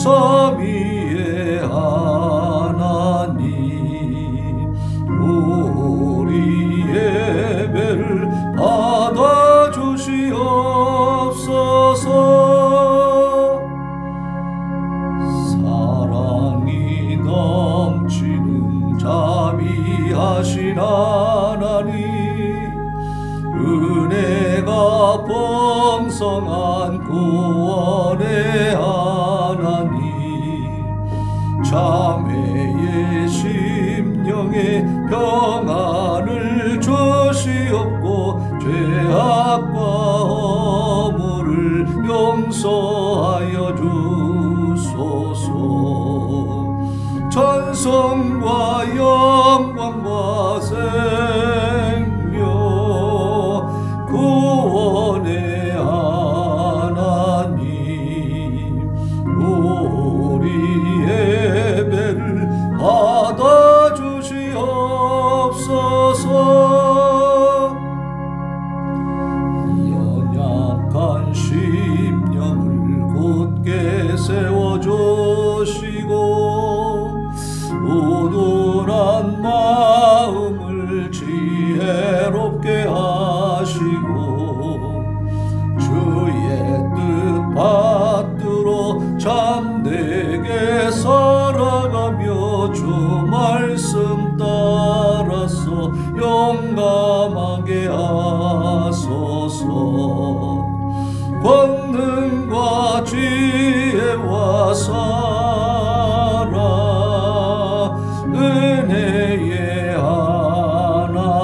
삼위의 하나님, 우리 예배를 받아주시옵소서. 사랑이 넘치는 자비하신 하나님, 은혜가 풍성한 구원의 하나님, 자매의 심령에 평안을 주시옵고 죄악과 허물을 용서하여 주소서. 찬송과 영광과 생명, 구원의 하나님, 우리 예배를 받아주시옵소서. 연약한 심령을 굳게 세워주시고 우둔한 마음을 지혜롭게 하시고 주의 뜻 받들어 참되게 살아가며 주 말씀 따라서 용감하게 하소서. 권능과 지혜와 사랑, 은혜의 하나님,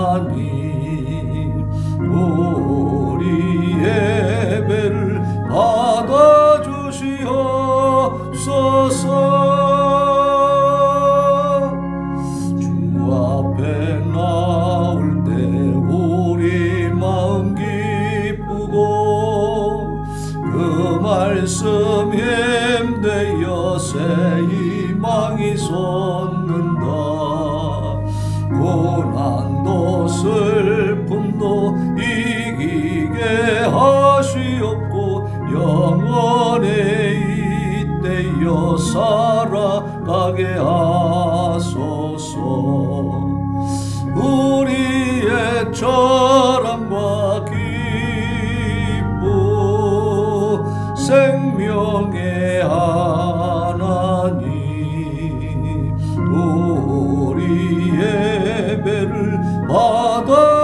우리 예배를 받아주시옵소서. 주 앞에 나올 때 우리 마음 기쁘고 그 말씀 힘되어 새 희망이 솟는다. 고난도 슬픔도 이기게 하시옵고 영원히 잇대어 살아가게 하소서. 우리의 자랑과 기쁨, 생명의 하나님, 우리 예배를 받아주시옵소서.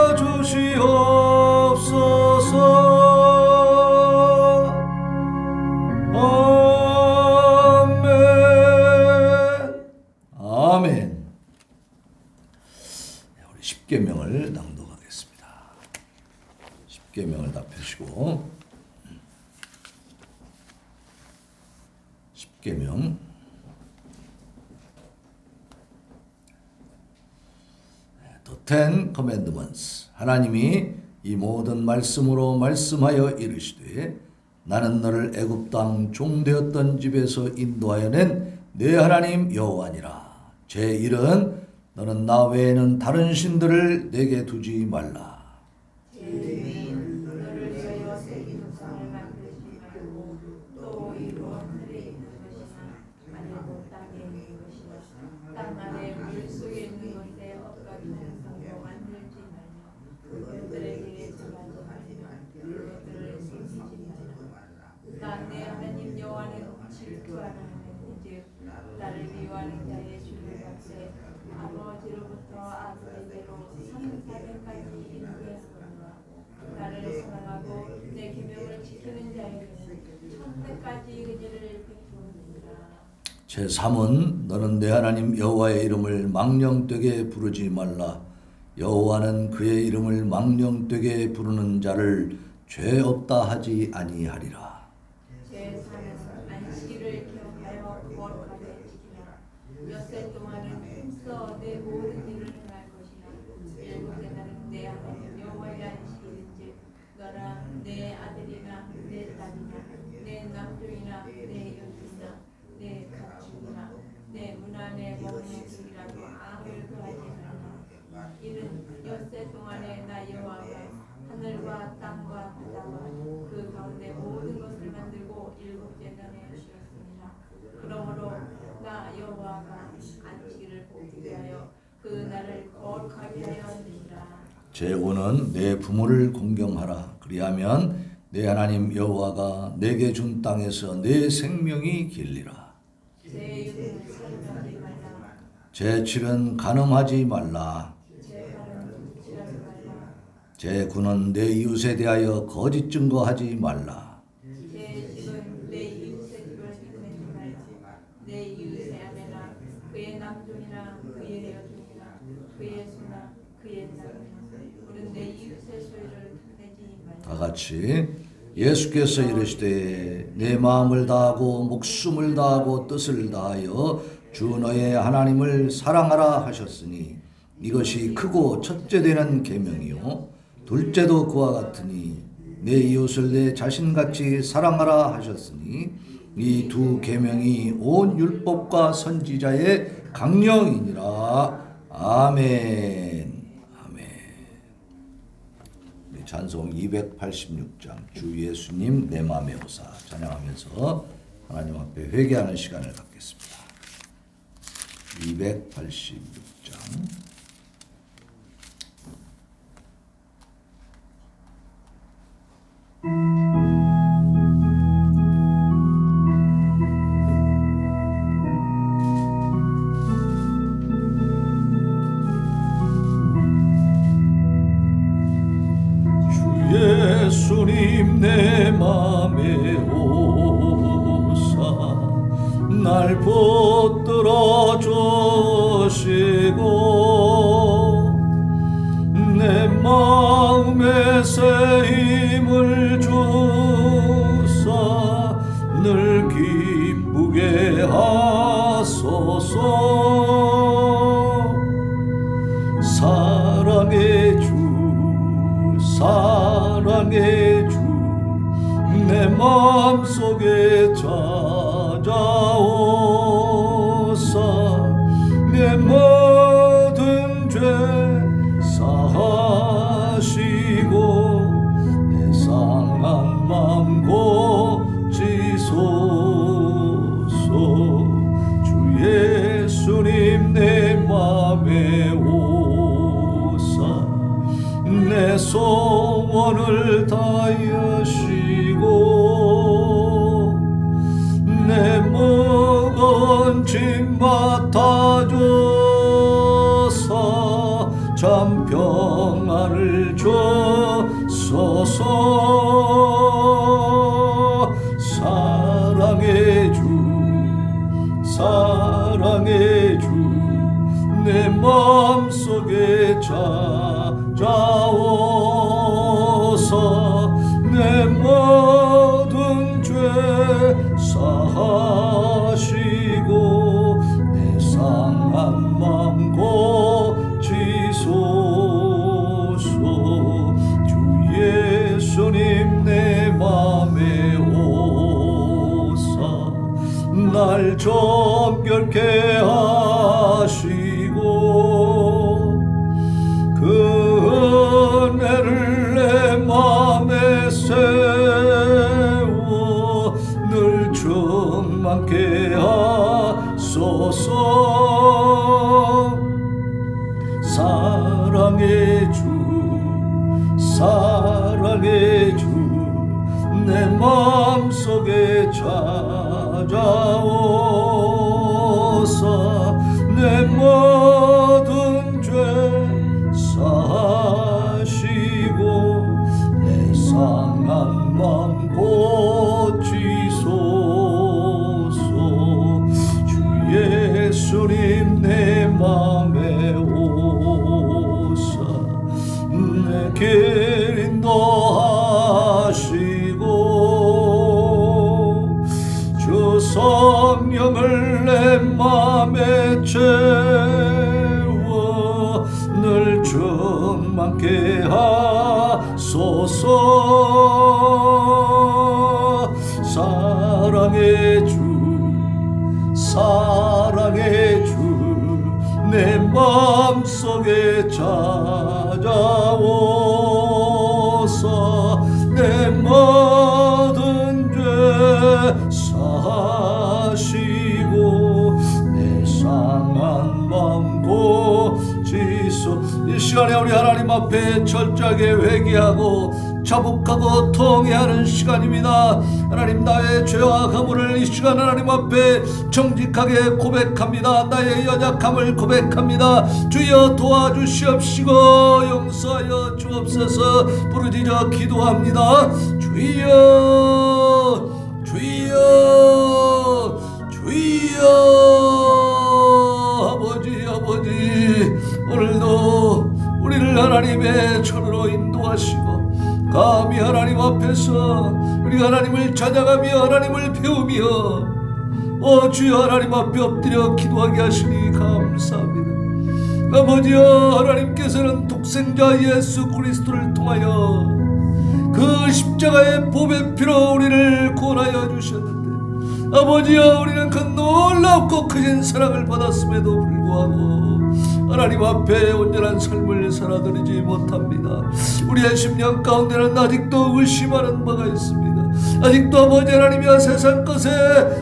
아멘. 아멘. 우리 십계명을 낭독하겠습니다. 십계명을 다 펴시고 십계명 The Ten Commandments. 하나님이 이 모든 말씀으로 말씀하여 이르시되 나는 너를 애굽 땅 종되었던 집에서 인도하여 낸 내 하나님 여호와니라. 제1은 너는 나 외에는 다른 신들을 내게 두지 말라. 내 하나님 여호와는 질투하는 하나님이즉 나를 미워하는 자의 주를 받되 아버지로부터 아들에게로 3,400까지 인도했으므로 나를 사랑하고 내 계명을 지키는 자에게는 천대까지 은혜를 베푸느니라. 제3은 너는 내 하나님 여호와의 이름을 망령되게 부르지 말라. 여호와는 그의 이름을 망령되게 부르는 자를 죄 없다 하지 아니하리라. 제4는 안식일을 기억하여 거룩하게 지키라. 엿새 동안은 힘써 내 모든 일을 행할 것이나 일곱째 날은 내 하나님 여호와의 안식일인즉 너나 내 아들이나 내 딸이나 내 남종이나 내 여종이나 내 가축이나 내 문 안에 먹는 것이라도 아무를 더하지 말라. 이는 엿새 동안에 나 여호와가 하늘과 땅과 바다와 그 가운데 모든 것을 만들고 일곱째 날에 쉬었습니다. 제고는 내 부모를 공경하라. 그리하면 내 하나님 여호와가 내게 준 땅에서 내 생명이 길리라. 제 육을 살인하지 말라. 제 칠은 간음하지 말라. 제 발은 묵시하지 말라. 제 군은 내 이웃에 대하여 거짓 증거하지 말라. 제 집은 내 이웃의 집을 탐내지 말라. 내 이웃의 아내나 그의 남종이나 그의 여종이나 그의 소나 그의 남편 우는 내 이웃의 소유를 탐내지 말라. 다 같이 예수께서 이르시되 내 마음을 다하고 목숨을 다하고 뜻을 다하여 주 너의 하나님을 사랑하라 하셨으니 이것이 크고 첫째 되는 계명이요 둘째도 그와 같으니 내 이웃을 내 자신같이 사랑하라 하셨으니 이 두 계명이 온 율법과 선지자의 강령이니라. 아멘. 찬송 286장 주 예수님 내 맘에 오사 찬양하면서 하나님 앞에 회개하는 시간을 갖겠습니다. 286장 예수님 내 맘에 오사 날 붙들어 주시고 내 마음에 새 힘을 주사 늘 기쁘게 하소서. 사랑의 주 사랑의 주 내 마음속에 찾아오사 내 모든 죄 사하시고 내 상한 맘 고치소서. 주 예수님 내 맘에 오사 내 소원을 다하시고 내 무거운 짐 맡아줘서 참 평안을 주소서. 사랑의 주 사랑의 주 내 마음속에 찾아오사 내 모든 죄 사하시고 내 상한 맘 고치소서. 주 예수님 내 맘에 오사 날 정결케 하시고 그 은혜를 내 맘에 세워 늘 충만케 하소서. 사랑의 주 사랑의 주 내 마음속에 찾아오사 내 모든 죄 사하시고 내 상한 맘 고치소서. 주 예수님 내 맘에 오사 내 길 인도하시고 주 성령을 내 맘에 채워 늘 충만케 하소서. 사랑의 주 사랑의 주 내 마음속에 찾아오사 내 모든 죄 사하시고 내 상한 맘 고치소. 이 시간에 우리 하나님 하나님 앞에 철저하게 회개하고 자복하고 통회하는 시간입니다. 하나님, 나의 죄와 가물을 이 시간 하나님 앞에 정직하게 고백합니다. 나의 연약함을 고백합니다. 주여 도와주시옵시고 용서하여 주옵소서. 부르짖어 기도합니다. 주여 주여 주여. 아버지 오늘도 우리를 하나님의 천으로 인도하시고 감히 하나님 앞에서 우리 하나님을 찬양하며 하나님을 배우며 주여 하나님 앞에 엎드려 기도하게 하시니 감사합니다. 아버지여, 하나님께서는 독생자 예수 그리스도를 통하여 그 십자가의 보배 피로 우리를 구원하여 주셨는데, 아버지여, 우리는 그 놀랍고 크신 사랑을 받았음에도 불구하고 하나님 앞에 온전한 삶을 살아드리지 못합니다. 우리의 심령 가운데는 아직도 의심하는 바가 있습니다. 아직도 아버지 하나님이여, 세상 것에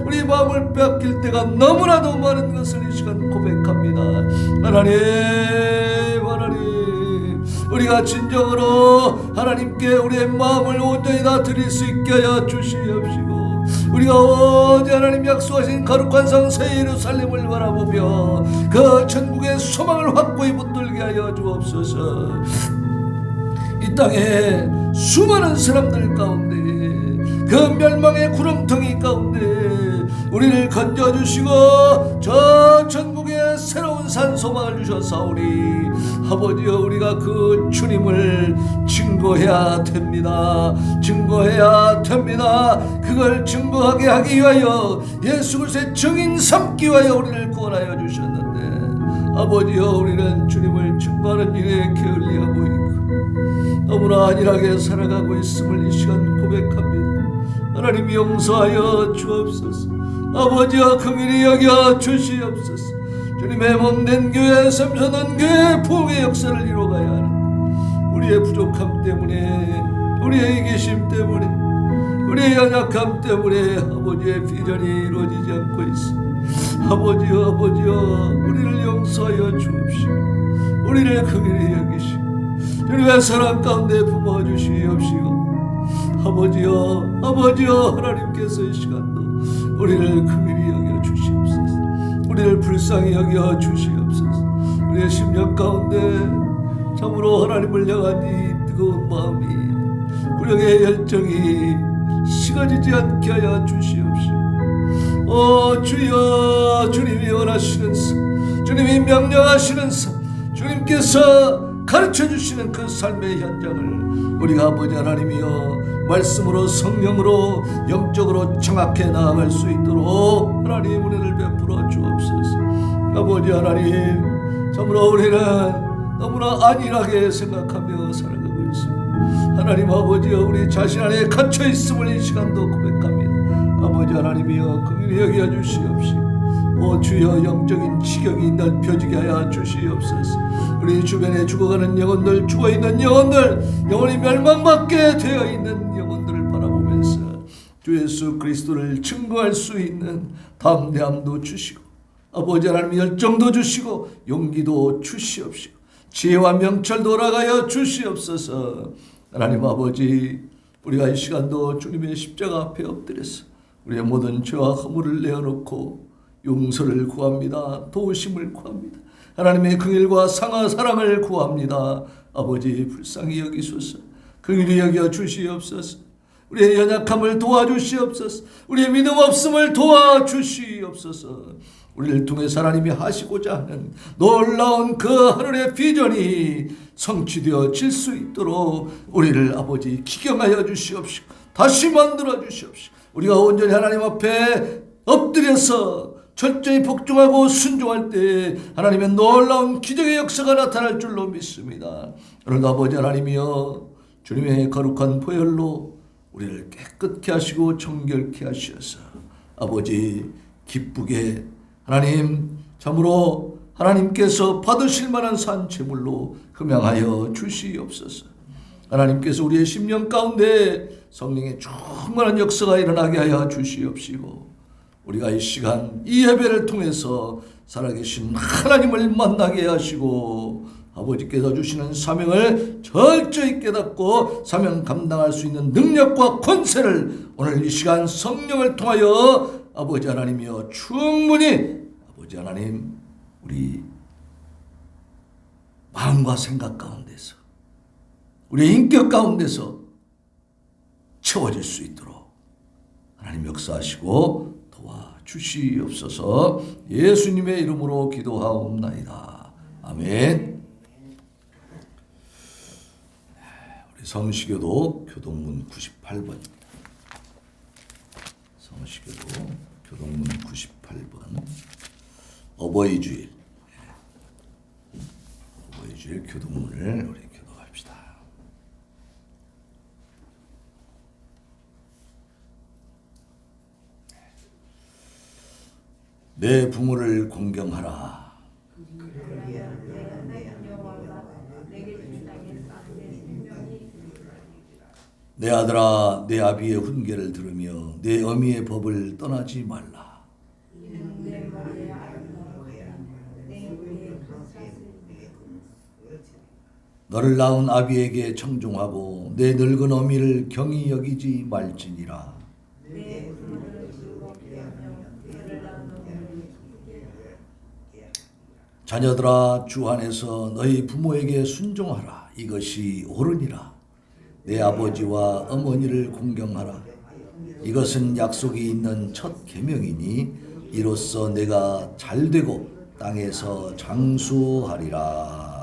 우리 마음을 빼앗길 때가 너무나도 많은 것을 이 시간 고백합니다. 하나님, 우리가 진정으로 하나님께 우리의 마음을 온전히 다 드릴 수 있게 하여 주시옵시고, 우리가 어제 하나님 약속하신 거룩한 성 새 예루살렘을 바라보며 그 천국의 소망을 확고히 붙들게 하여 주옵소서. 이 땅에 수많은 사람들 가운데, 그 멸망의 구렁텅이 가운데 우리를 건져주시고 저 천국의 새로운 산소망을 주셨사오니, 아버지여, 우리가 그 주님을 증거해야 됩니다. 증거해야 됩니다. 그걸 증거하게 하기 위하여 예수 그리스도의 증인 삼기 위하여 우리를 구원하여 주셨는데, 아버지여, 우리는 주님을 증거하는 일에 게을리하고 있고 너무나 안일하게 살아가고 있음을 이 시간 고백합니다. 하나님, 용서하여 주옵소서. 아버지여, 긍휼히 여겨 주시옵소서. 주님의 몸된 교회, 샘솟는 교회 부흥의 역사를 이루어가야 하는 우리의 부족함 때문에, 우리의 이기심 때문에, 우리의 연약함 때문에 아버지의 비전이 이루어지지 않고 있습니다. 아버지여, 우리를 용서하여 주옵시고 우리를 긍휼히 여기시고 주님의 사랑 가운데 품어주시옵시고, 아버지여, 하나님께서 이 시간도 우리를 긍휼히 여겨 주시옵소서. 우리를 불쌍히 여겨 주시옵소서. 우리의 심령 가운데 참으로 하나님을 향한 이 뜨거운 마음이, 우리의 열정이 식어지지 않게 하여 주시옵시고, 주여, 주님이 원하시는 삶, 주님이 명령하시는 삶, 주님께서 가르쳐주시는 그 삶의 현장을 우리가 아버지 하나님이여 말씀으로, 성령으로, 영적으로 정확히 나아갈 수 있도록 하나님 은혜를 베풀어 주옵소서. 아버지 하나님, 참으로 우리는 너무나 안일하게 생각하며 살아가고 있습니다. 하나님 아버지여, 우리 자신 안에 갇혀 있음을 이 시간도 고백합니다. 아버지 하나님이여, 긍휼히 여겨 주시옵시고, 주여, 영적인 지경이 넓혀지게 하여 주시옵소서. 우리 주변에 죽어가는 영혼들, 죽어있는 영혼들, 영혼이 멸망받게 되어 있는 영혼들을 바라보면서 주 예수 그리스도를 증거할 수 있는 담대함도 주시고, 아버지 하나님 열정도 주시고, 용기도 주시옵시고, 지혜와 명철도 허락하여 주시옵소서. 하나님 아버지, 우리가 이 시간도 주님의 십자가 앞에 엎드려서 우리의 모든 죄와 허물을 내어놓고 용서를 구합니다. 도우심을 구합니다. 하나님의 긍휼과 상하 사랑을 구합니다. 아버지, 불쌍히 여기소서. 긍휼히 여겨 주시옵소서. 우리의 연약함을 도와주시옵소서. 우리의 믿음 없음을 도와주시옵소서. 우리를 통해서 하나님이 하시고자 하는 놀라운 그 하늘의 비전이 성취되어질 수 있도록 우리를 아버지 기경하여 주시옵시고, 다시 만들어 주시옵시고, 우리가 온전히 하나님 앞에 엎드려서 철저히 복종하고 순종할 때 하나님의 놀라운 기적의 역사가 나타날 줄로 믿습니다. 오늘도 아버지 하나님이여, 주님의 거룩한 보혈로 우리를 깨끗게 하시고 정결케 하셔서 아버지 기쁘게 하나님 참으로 하나님께서 받으실 만한 산 제물로 흠양하여 주시옵소서. 하나님께서 우리의 심령 가운데 성령의 충만한 역사가 일어나게 하여 주시옵시고, 우리가 이 시간 이 예배를 통해서 살아계신 하나님을 만나게 하시고 아버지께서 주시는 사명을 철저히 깨닫고 사명 감당할 수 있는 능력과 권세를 오늘 이 시간 성령을 통하여 아버지 하나님이여 충분히 아버지 하나님 우리 마음과 생각 가운데서 우리 인격 가운데서 채워질 수 있도록 하나님 역사하시고 도와주시옵소서. 예수님의 이름으로 기도하옵나이다. 아멘. 우리 성시교도 교동문 98번입니다. 성시교도 교동문 98번 어버이주일 교동문을 우리 교도합시다. 내 부모를 공경하라. 내 아들아 내 아비의 훈계를 들으며 내 어미의 법을 떠나지 말라. 너를 낳은 아비에게 청종하고 내 늙은 어미를 경히 여기지 말지니라. 자녀들아 주 안에서 너희 부모에게 순종하라. 이것이 옳으니라. 내 아버지와 어머니를 공경하라. 이것은 약속이 있는 첫 계명이니 이로써 내가 잘되고 땅에서 장수하리라.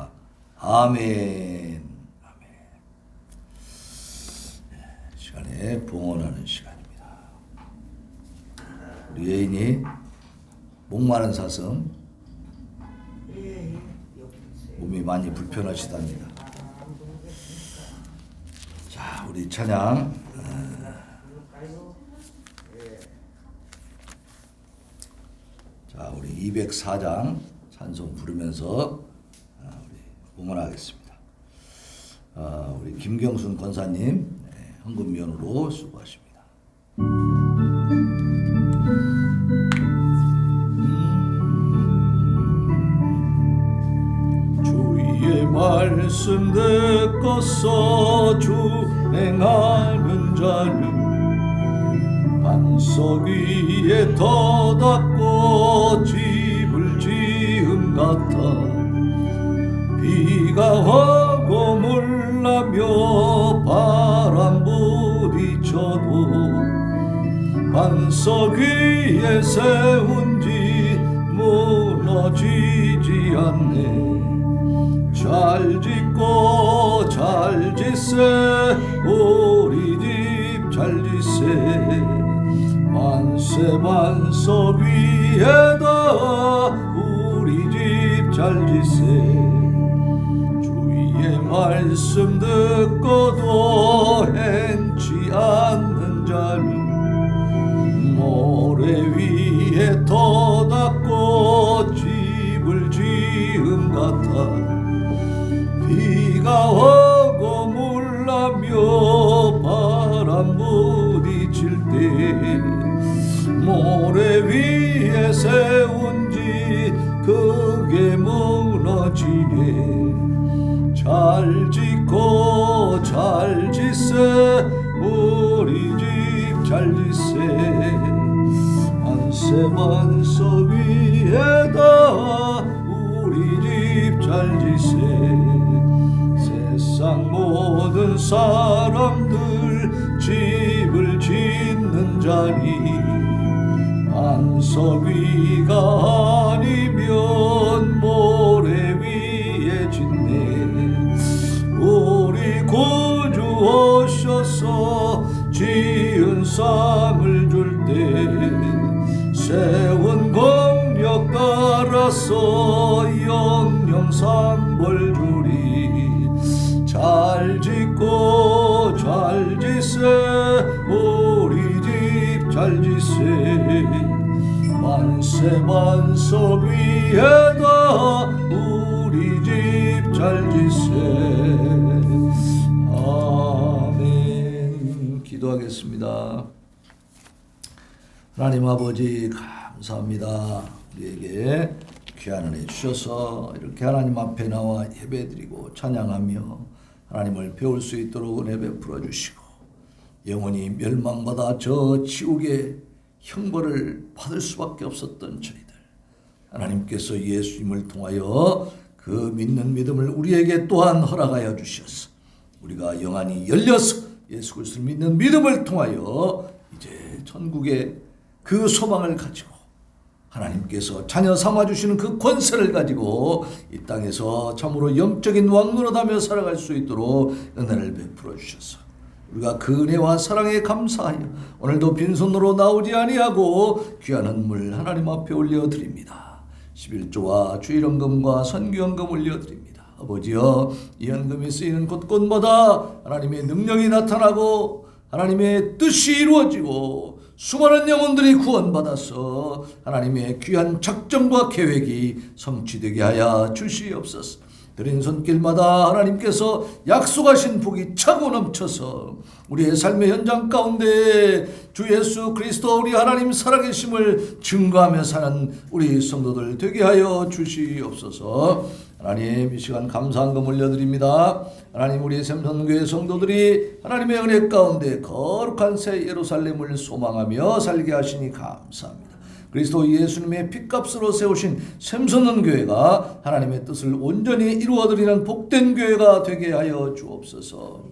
아멘. 아멘. 시간에 봉헌하는 시간입니다. 우리 예인이 목마른 사슴 몸이 많이 불편하시답니다. 자, 우리 찬양 자, 우리 204장 찬송 부르면서 우리 봉헌하겠습니다. 우리 김경순 권사님 헌금위원으로 수고하십니다. 주의 말씀 듣고서 준행하는 자는 반석 위에 터닫고 집을 지은 같아. 비가 오고 물나며 바람 부딪혀도 반석 위에 세운지 무너지지 않네. 잘 짓고 잘 짓세 우리 집 잘 짓세. 만세 반석 위에다 우리 집 잘 짓세. 말씀 듣고도 행치 않는 자는 모래 위에 터닫고 집을 지은 같아. 비가 오고 물나며 바람 부딪힐 때 모래 위에 세운지 그게 무너지네. 잘 짓고 잘 짓세 우리 집 잘 짓세. 만세 반석 위에다 우리 집 잘 짓세. 세상 모든 사람들 집을 짓는 자니 반석 위가 아니면 모래 위에 짓네. 우리 구주 오셔서 지은 상을 줄 때 세운 공력 따라서 영영 상벌 주리. 잘 짓고 잘 짓세 우리 집 잘 짓세. 만세 반석 위에다 우리 집 잘 짓세. 아멘. 기도하겠습니다. 하나님 아버지 감사합니다. 우리에게 귀한 은혜 주셔서 이렇게 하나님 앞에 나와 예배드리고 찬양하며 하나님을 배울 수 있도록 은혜 베풀어 주시고 영원히 멸망받아 저 지옥의 형벌을 받을 수밖에 없었던 저희들, 하나님께서 예수님을 통하여 그 믿는 믿음을 우리에게 또한 허락하여 주셔서 우리가 영안이 열려서 예수 그리스도를 믿는 믿음을 통하여 이제 천국의 그 소망을 가지고 하나님께서 자녀 삼아주시는 그 권세를 가지고 이 땅에서 참으로 영적인 왕노릇하며 살아갈 수 있도록 은혜를 베풀어 주셔서 우리가 그 은혜와 사랑에 감사하여 오늘도 빈손으로 나오지 아니하고 귀한 헌물 하나님 앞에 올려드립니다. 11조와 주일헌금과 선교헌금 올려드립니다. 아버지여, 이 헌금이 쓰이는 곳곳마다 하나님의 능력이 나타나고 하나님의 뜻이 이루어지고 수많은 영혼들이 구원받아서 하나님의 귀한 작정과 계획이 성취되게 하여 주시옵소서. 드린 손길마다 하나님께서 약속하신 복이 차고 넘쳐서 우리의 삶의 현장 가운데 주 예수 그리스도 우리 하나님 살아계심을 증거하며 사는 우리 성도들 되게 하여 주시옵소서. 하나님, 이 시간 감사한금 올려드립니다. 하나님, 우리 샘선교회 성도들이 하나님의 은혜 가운데 거룩한 새 예루살렘을 소망하며 살게 하시니 감사합니다. 그리스도 예수님의 핏값으로 세우신 샘선원 교회가 하나님의 뜻을 온전히 이루어드리는 복된 교회가 되게 하여 주옵소서.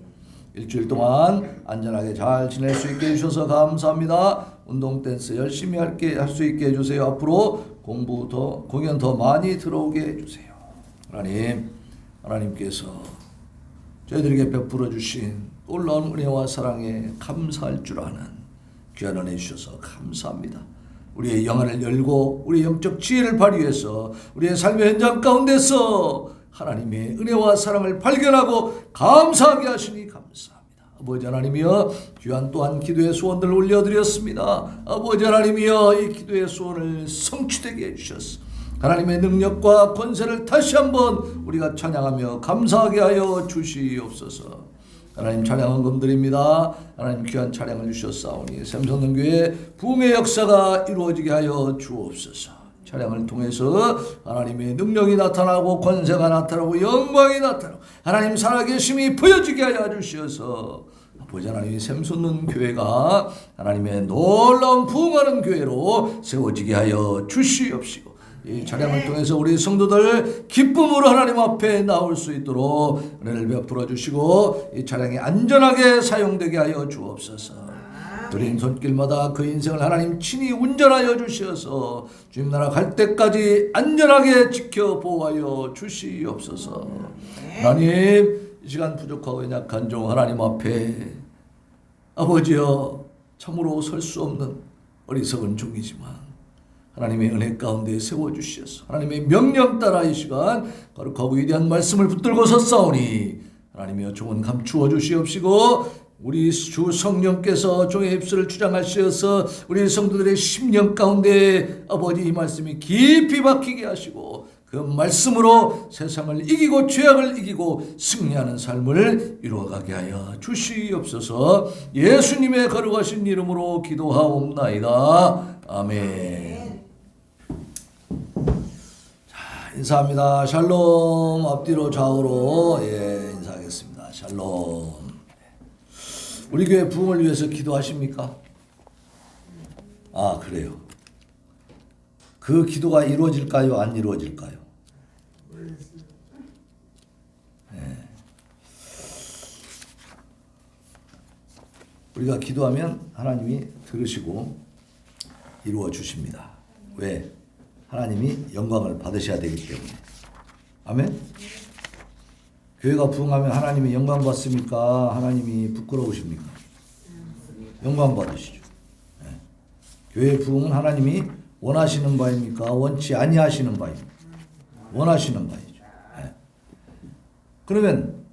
일주일 동안 안전하게 잘 지낼 수 있게 해주셔서 감사합니다. 운동 댄스 열심히 할 수 있게 해주세요. 앞으로 공연 더 많이 들어오게 해주세요. 하나님께서 저희들에게 베풀어 주신 놀라운 은혜와 사랑에 감사할 줄 아는 귀한 은혜 주셔서 감사합니다. 우리의 영안을 열고 우리의 영적 지혜를 발휘해서 우리의 삶의 현장 가운데서 하나님의 은혜와 사랑을 발견하고 감사하게 하시니 감사합니다. 아버지 하나님이여, 귀한 또한 기도의 소원들을 올려드렸습니다. 아버지 하나님이여, 이 기도의 소원을 성취되게 해주셔서 하나님의 능력과 권세를 다시 한번 우리가 찬양하며 감사하게 하여 주시옵소서. 하나님, 찬양헌금 드립니다. 하나님, 귀한 찬양을 주셨사오니 샘선동교회 부흥의 역사가 이루어지게 하여 주옵소서. 찬양을 통해서 하나님의 능력이 나타나고 권세가 나타나고 영광이 나타나고 하나님 살아계심이 보여지게 하여 주시어서 아버지 하나님, 샘솟는 교회가 하나님의 놀라운 부흥하는 교회로 세워지게 하여 주시옵시고 이 찬양을 통해서 우리 성도들 기쁨으로 하나님 앞에 나올 수 있도록 은혜를 베풀어 주시고 이 찬양이 안전하게 사용되게 하여 주옵소서. 드린 손길마다 그 인생을 하나님 친히 운전하여 주시어서 주님 나라 갈 때까지 안전하게 지켜 보호하여 주시옵소서. 하나님, 이 시간 부족하고 연약한 종 하나님 앞에 아버지여, 참으로 설 수 없는 어리석은 종이지만 하나님의 은혜 가운데 세워주시어서 하나님의 명령 따라 이 시간 거룩하고 위대한 말씀을 붙들고 섰사오니 하나님이여, 종은 감추어 주시옵시고 우리 주 성령께서 종의 입술을 주장하시어서 우리 성도들의 심령 가운데 아버지 이 말씀이 깊이 박히게 하시고 그 말씀으로 세상을 이기고 죄악을 이기고 승리하는 삶을 이루어가게 하여 주시옵소서. 예수님의 거룩하신 이름으로 기도하옵나이다. 아멘. 인사합니다. 샬롬. 앞뒤로 좌우로 인사하겠습니다. 샬롬. 우리 교회 부흥을 위해서 기도하십니까? 아, 그래요. 그 기도가 이루어질까요? 안 이루어질까요? 네. 우리가 기도하면 하나님이 들으시고 이루어 주십니다. 왜? 하나님이 영광을 받으셔야 되기 때문에. 아멘? 교회가 부흥하면 하나님이 영광 받습니까? 하나님이 부끄러우십니까? 영광 받으시죠. 네. 교회 부흥은 하나님이 원하시는 바입니까? 원치 아니하시는 바입니까? 원하시는 바이죠. 네. 그러면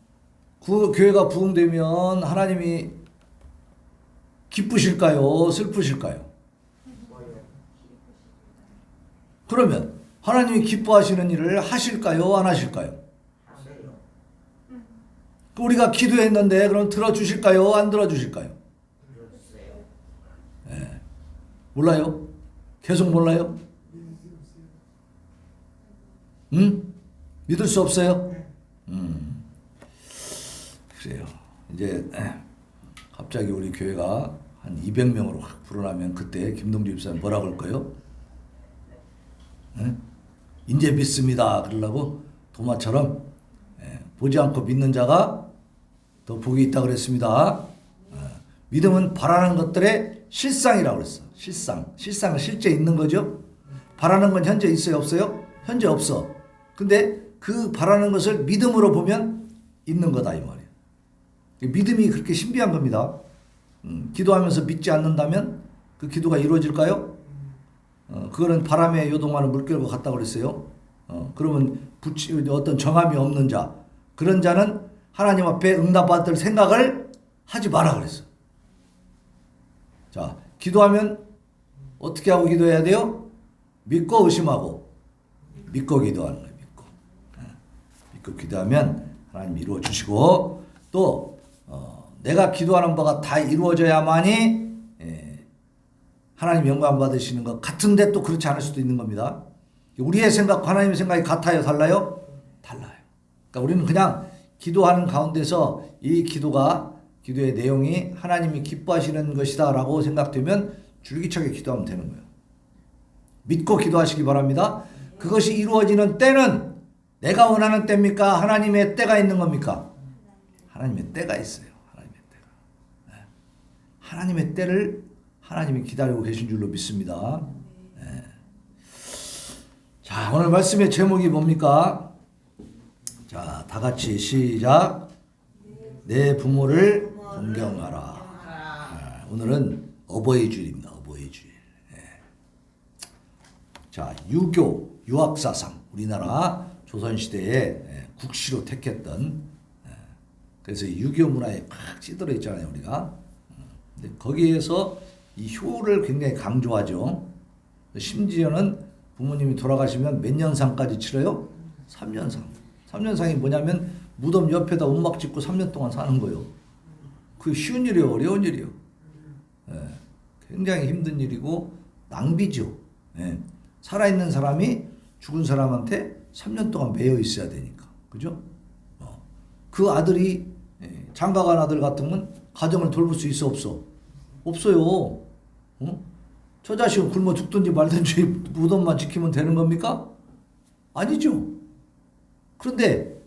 교회가 부흥되면 하나님이 기쁘실까요? 슬프실까요? 그러면 하나님이 기뻐하시는 일을 하실까요? 안 하실까요? 우리가 기도했는데 그럼 들어주실까요? 안 들어주실까요? 몰라요? 계속 몰라요? 응? 믿을 수 없어요? 네. 그래요. 이제 갑자기 우리 교회가 한 200명으로 확 불어나면 그때 김동주 집사님 뭐라 그럴까요? 이제 믿습니다. 그러려고 도마처럼 보지 않고 믿는 자가 더 복이 있다 그랬습니다. 믿음은 바라는 것들의 실상이라고 그랬어. 실상은 실제 있는 거죠. 바라는 건 현재 있어요, 없어요? 현재 없어. 근데 그 바라는 것을 믿음으로 보면 있는 거다 이 말이에요. 믿음이 그렇게 신비한 겁니다. 기도하면서 믿지 않는다면 그 기도가 이루어질까요? 그거는 바람에 요동하는 물결과 같다고 그랬어요. 그러면 어떤 정함이 없는 자, 그런 자는 하나님 앞에 응답받을 생각을 하지 마라 그랬어. 자, 기도하면 어떻게 하고 기도해야 돼요? 믿고 의심하고 믿고 기도하는 거예요. 믿고 기도하면 하나님 이루어 주시고 또 내가 기도하는 바가 다 이루어져야만이 하나님 영광 받으시는 것 같은데 또 그렇지 않을 수도 있는 겁니다. 우리의 생각과 하나님의 생각이 같아요? 달라요? 달라요. 그러니까 우리는 그냥 기도하는 가운데서 이 기도의 내용이 하나님이 기뻐하시는 것이다 라고 생각되면 줄기차게 기도하면 되는 거예요. 믿고 기도하시기 바랍니다. 그것이 이루어지는 때는 내가 원하는 때입니까? 하나님의 때가 있는 겁니까? 하나님의 때가 있어요. 하나님의 때가. 하나님의 때를 하나님이 기다리고 계신 줄로 믿습니다. 자, 오늘 말씀의 제목이 뭡니까? 자, 다 같이 시작. 내 부모를 존경하라. 오늘은 어버이 주일입니다. 어버이 주일. 자, 유학사상, 우리나라 조선시대에 국시로 택했던, 그래서 유교 문화에 팍 찌들어 있잖아요, 우리가. 근데 거기에서 이 효를 굉장히 강조하죠. 심지어는 부모님이 돌아가시면 몇 년상까지 치러요? 3년상. 3년상이 뭐냐면 무덤 옆에다 움막 짓고 3년 동안 사는 거예요. 그게 쉬운 일이에요? 어려운 일이에요? 굉장히 힘든 일이고 낭비죠. 살아있는 사람이 죽은 사람한테 3년 동안 매여 있어야 되니까. 그죠? 그 아들이 장가간 아들 같으면 가정을 돌볼 수 있어 없어? 없어요. 저 자식은 굶어 죽든지 말든지 무덤만 지키면 되는 겁니까? 아니죠. 그런데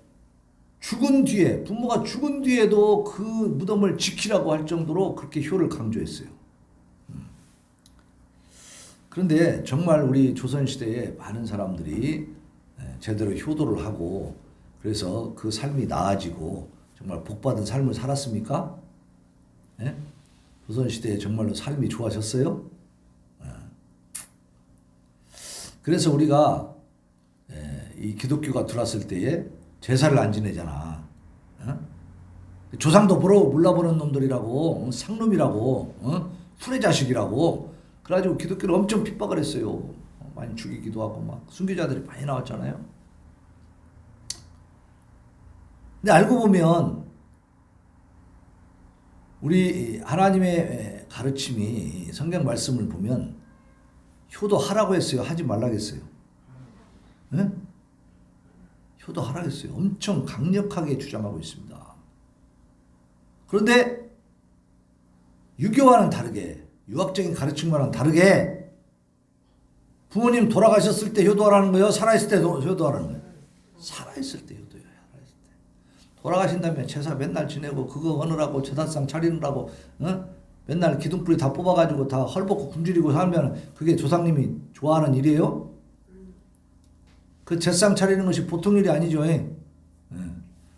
죽은 뒤에, 부모가 죽은 뒤에도 그 무덤을 지키라고 할 정도로 그렇게 효를 강조했어요. 그런데 정말 우리 조선시대에 많은 사람들이 제대로 효도를 하고 그래서 그 삶이 나아지고 정말 복받은 삶을 살았습니까? 조선시대에 정말로 삶이 좋아졌어요? 그래서 우리가 이 기독교가 들어왔을 때에 제사를 안 지내잖아. 조상도 몰라보는 놈들이라고, 상놈이라고, 후레자식이라고. 그래가지고 기독교를 엄청 핍박을 했어요. 많이 죽이기도 하고 막 순교자들이 많이 나왔잖아요. 근데 알고 보면 우리 하나님의 가르침이 성경 말씀을 보면 효도하라고 했어요? 하지 말라고 했어요? 효도하라고 했어요. 엄청 강력하게 주장하고 있습니다. 그런데 유교와는 다르게, 유학적인 가르침과는 다르게 부모님 돌아가셨을 때 효도하라는 거예요? 살아있을 때 효도하라는 거예요? 살아있을 때 효도해요. 살아있을 때. 돌아가신 다음에 제사 맨날 지내고 그거 하느라고 제사상 차리느라고 맨날 기둥뿌리 다 뽑아가지고 다 헐벗고 굶주리고 살면 그게 조상님이 좋아하는 일이에요? 그 제상 차리는 것이 보통 일이 아니죠.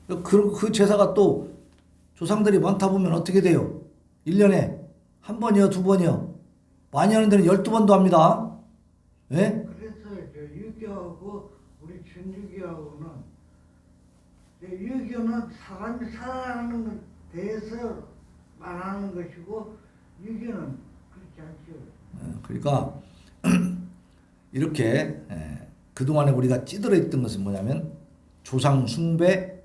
그 제사가 또 조상들이 많다 보면 어떻게 돼요? 1년에 한 번이요, 두 번이요. 많이 하는 데는 12번도 합니다. 그래서 유교하고 우리 천주교하고는 유교는 사람이 살아가는 것에 대해서 말하는 것이고 유교는 그렇지 않죠. 그러니까 이렇게 그동안에 우리가 찌들어 있던 것은 뭐냐면 조상 숭배,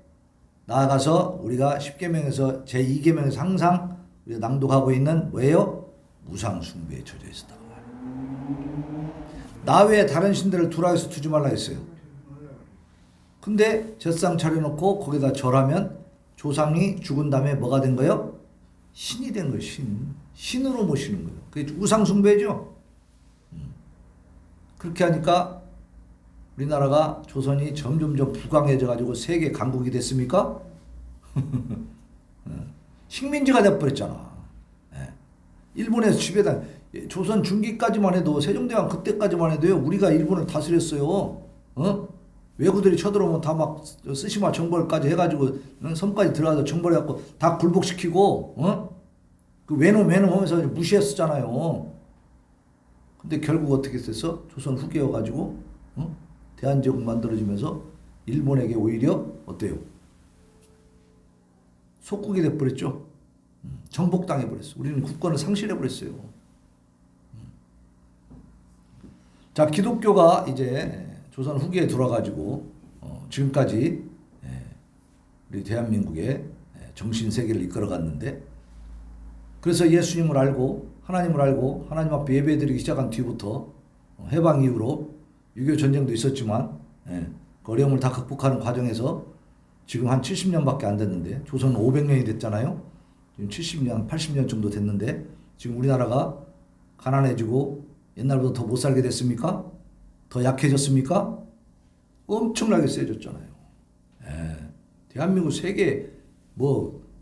나아가서 우리가 10계명에서 제2계명에서 항상 우리가 낭독하고 있는 뭐예요? 우상 숭배에 젖어 있었다고 말이에요. 나 외에 다른 신들을 두라 해서 두지 말라 했어요. 근데 제상 차려놓고 거기다 절하면 조상이 죽은 다음에 뭐가 된 거예요? 신이 된 거예요. 신으로 모시는 거예요. 그게 우상 숭배죠. 그렇게 하니까 우리나라가 조선이 점점점 부강해져 가지고 세계 강국이 됐습니까? 식민지가 돼버렸잖아. 일본에서 지배당 조선 중기까지만 해도 세종대왕 그때까지만 해도요 우리가 일본을 다스렸어요. 외구들이 쳐들어오면 다 막 쓰시마 정벌까지 해가지고 섬까지 들어가서 정벌해갖고 다 굴복시키고 그 외놈 하면서 무시했었잖아요. 근데 결국 어떻게 됐어? 조선 후계여가지고 대한제국 만들어지면서 일본에게 오히려 어때요? 속국이 돼버렸죠. 정복당해버렸어. 우리는 국권을 상실해버렸어요. 자, 기독교가 이제 조선 후기에 들어와가지고 지금까지 우리 대한민국의 정신세계를 이끌어갔는데, 그래서 예수님을 알고 하나님을 알고 하나님 앞에 예배드리기 시작한 뒤부터 해방 이후로 6.25 전쟁도 있었지만 그 어려움을 다 극복하는 과정에서 지금 한 70년밖에 안 됐는데, 조선은 500년이 됐잖아요. 지금 70년, 80년 정도 됐는데 지금 우리나라가 가난해지고 옛날보다 더 못 살게 됐습니까? 더 약해졌습니까? 엄청나게 세졌잖아요. 대한민국 세계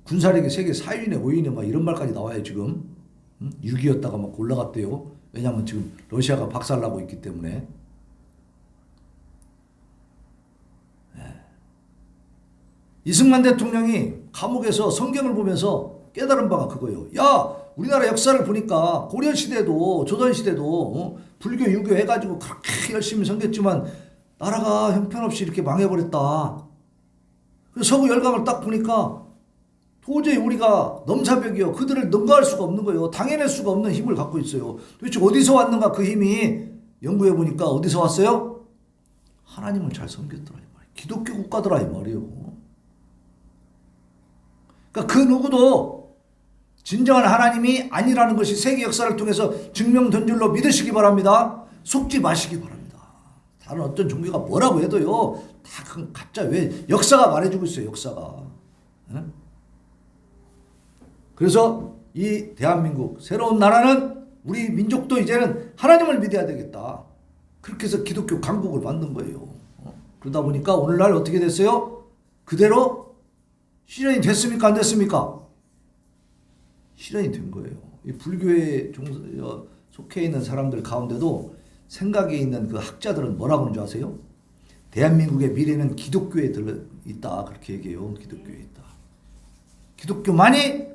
군사력이 세계 4위네 5위네 막 이런 말까지 나와요. 지금 6위였다가 막 올라갔대요. 왜냐하면 지금 러시아가 박살나고 있기 때문에. 이승만 대통령이 감옥에서 성경을 보면서 깨달은 바가 그거예요. 야, 우리나라 역사를 보니까 고려시대도 조선시대도 불교 유교 해가지고 그렇게 열심히 섬겼지만 나라가 형편없이 이렇게 망해버렸다. 그래서 서구 열강을 딱 보니까 도저히 우리가 넘사벽이요, 그들을 능가할 수가 없는 거예요. 당해낼 수가 없는 힘을 갖고 있어요. 도대체 어디서 왔는가 그 힘이. 연구해 보니까 어디서 왔어요? 하나님을 잘 섬겼더라 이 말이에요. 기독교 국가더라 이 말이에요. 그러니까 그 누구도 진정한 하나님이 아니라는 것이 세계 역사를 통해서 증명된 줄로 믿으시기 바랍니다. 속지 마시기 바랍니다. 다른 어떤 종교가 뭐라고 해도요, 다 그건 가짜. 왜? 역사가 말해주고 있어요. 역사가. 그래서 이 대한민국 새로운 나라는 우리 민족도 이제는 하나님을 믿어야 되겠다. 그렇게 해서 기독교 강국을 만든 거예요. 그러다 보니까 오늘날 어떻게 됐어요? 그대로 실현이 됐습니까? 안 됐습니까? 실현이 된 거예요. 이 불교에 속해 있는 사람들 가운데도 생각에 있는 그 학자들은 뭐라고 하는 줄 아세요? 대한민국의 미래는 기독교에 들어있다. 그렇게 얘기해요. 기독교에 있다. 기독교만이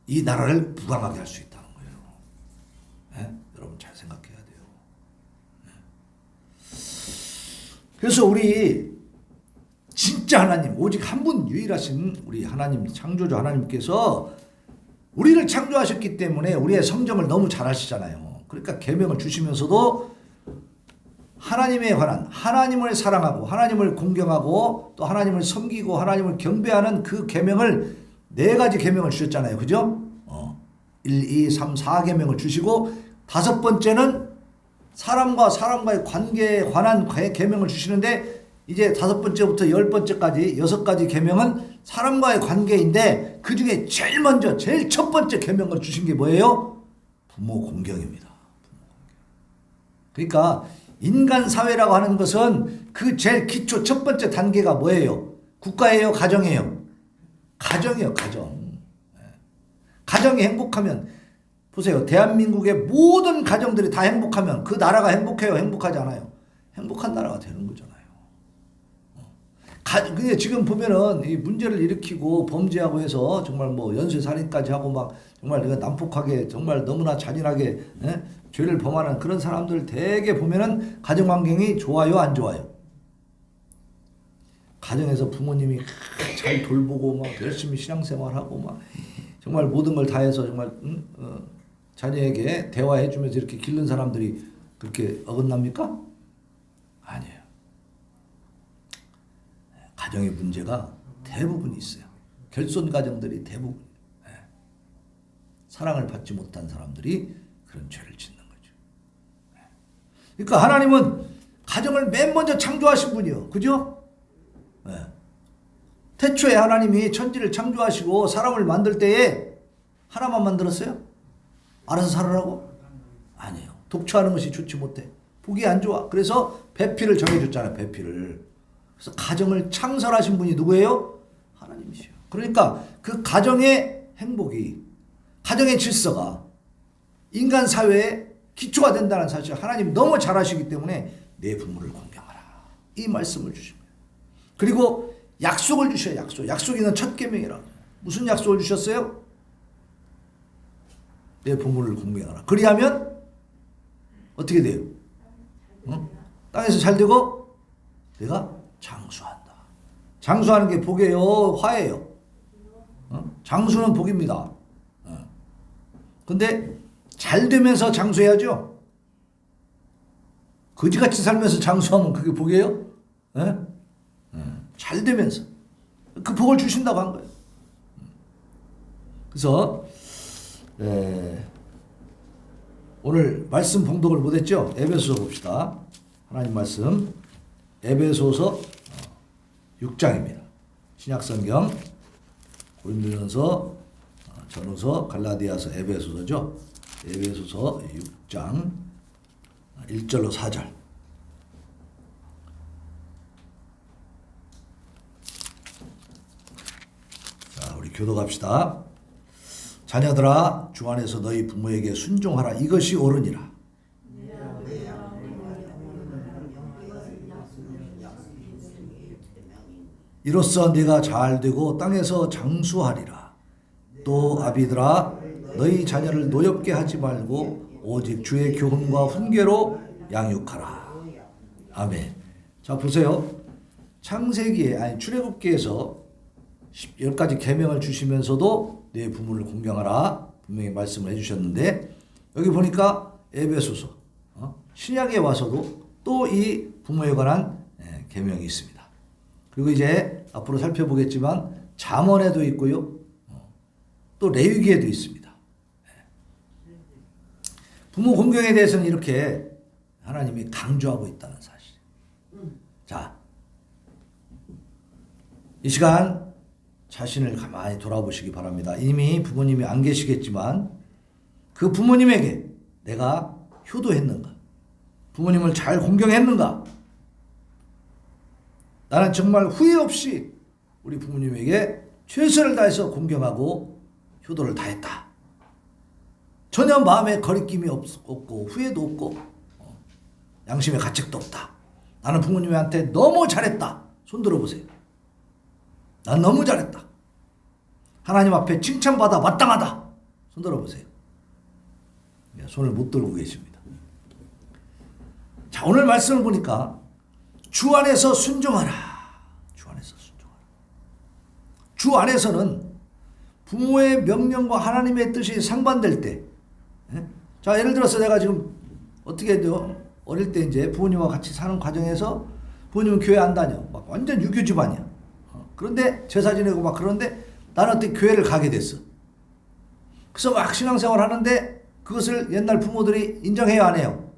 이 나라를 부강하게 할 수 있다는 거예요. 여러분 잘 생각해야 돼요. 그래서 우리 진짜 하나님, 오직 한 분 유일하신 우리 하나님, 창조주 하나님께서 우리를 창조하셨기 때문에 우리의 성정을 너무 잘 아시잖아요. 그러니까 계명을 주시면서도 하나님에 관한, 하나님을 사랑하고 하나님을 공경하고 또 하나님을 섬기고 하나님을 경배하는 그 계명을 4가지 계명을 주셨잖아요. 그죠? 1, 2, 3, 4계명을 주시고 5번째는 사람과 사람과의 관계에 관한 계명을 주시는데, 이제 5번째부터 10번째까지 6가지 계명은 사람과의 관계인데, 그 중에 제일 먼저 제일 첫 번째 계명을 주신 게 뭐예요? 부모 공경입니다. 그러니까 인간 사회라고 하는 것은 그 제일 기초 첫 번째 단계가 뭐예요? 국가예요? 가정이에요? 가정이에요. 가정. 가정이 행복하면, 보세요. 대한민국의 모든 가정들이 다 행복하면 그 나라가 행복해요? 행복하지 않아요? 행복한 나라가 되는 거잖아요. 근데 지금 보면은 이 문제를 일으키고 범죄하고 해서 정말 뭐 연쇄살인까지 하고 막 정말 내가 난폭하게 정말 너무나 잔인하게 죄를 범하는 그런 사람들 대개 보면은 가정환경이 좋아요? 안 좋아요? 가정에서 부모님이 잘 돌보고 막 열심히 신앙생활하고 막 정말 모든 걸 다해서 정말 자녀에게 대화해주면서 이렇게 기른 사람들이 그렇게 어긋납니까? 아니에요. 가정의 문제가 대부분 있어요. 결손 가정들이 대부분 사랑을 받지 못한 사람들이 그런 죄를 짓는 거죠. 그러니까 하나님은 가정을 맨 먼저 창조하신 분이요. 그죠? 태초에 하나님이 천지를 창조하시고 사람을 만들 때에 하나만 만들었어요? 알아서 살으라고? 아니에요. 독초하는 것이 좋지 못해. 보기 안 좋아. 그래서 배필을 정해줬잖아요. 배필을. 그래서 가정을 창설하신 분이 누구예요? 하나님이시요. 그러니까 그 가정의 행복이, 가정의 질서가 인간 사회의 기초가 된다는 사실을 하나님 너무 잘 아시기 때문에 내 부모를 공경하라. 이 말씀을 주십니다. 그리고 약속을 주셔요. 약속. 약속이 있는 첫 계명이라고. 무슨 약속을 주셨어요? 내 부모를 공경하라. 그리하면 어떻게 돼요? 땅에서 잘 되고 내가 장수한다. 장수하는 게 복이에요? 화예요? 장수는 복입니다. 근데 잘 되면서 장수해야죠. 거지같이 살면서 장수하면 그게 복이에요? 잘 되면서 그 복을 주신다고 한 거예요. 그래서 오늘 말씀 봉독을 못했죠? 에베소서 봅시다. 하나님 말씀 에베소서 6장입니다. 신약성경 고린도전서, 전후서, 갈라디아서, 에베소서죠. 에베소서 6장 1절로 4절. 자, 우리 교독합시다. 자녀들아, 주 안에서 너희 부모에게 순종하라. 이것이 옳으니라. 이로써 네가 잘되고 땅에서 장수하리라. 또 아비들아, 너희 자녀를 노엽게 하지 말고 오직 주의 교훈과 훈계로 양육하라. 아멘. 자, 보세요. 창세기에, 출애굽기에서 10가지 계명을 주시면서도 내 부모를 공경하라 분명히 말씀을 해주셨는데, 여기 보니까 에베소서 신약에 와서도 또 이 부모에 관한 계명이 있습니다. 그리고 이제 앞으로 살펴보겠지만 잠언에도 있고요, 또 레위기에도 있습니다. 부모 공경에 대해서는 이렇게 하나님이 강조하고 있다는 사실. 자, 이 시간 자신을 가만히 돌아보시기 바랍니다. 이미 부모님이 안 계시겠지만 그 부모님에게 내가 효도했는가? 부모님을 잘 공경했는가? 나는 정말 후회 없이 우리 부모님에게 최선을 다해서 공경하고 효도를 다했다. 전혀 마음에 거리낌이 없고 후회도 없고 양심의 가책도 없다. 나는 부모님한테 너무 잘했다. 손 들어보세요. 난 너무 잘했다. 하나님 앞에 칭찬받아 마땅하다. 손 들어보세요. 손을 못 들고 계십니다. 자, 오늘 말씀을 보니까 주 안에서 순종하라. 주 안에서 순종하라. 주 안에서는 부모의 명령과 하나님의 뜻이 상반될 때, 자, 예를 들어서 내가 지금 어떻게 해도 어릴 때 이제 부모님과 같이 사는 과정에서 부모님은 교회 안 다녀. 막 완전 유교 집안이야. 그런데 제사 지내고 막 그런데 나는 어떻게 교회를 가게 됐어. 그래서 막 신앙생활 하는데 그것을 옛날 부모들이 인정해요, 안 해요?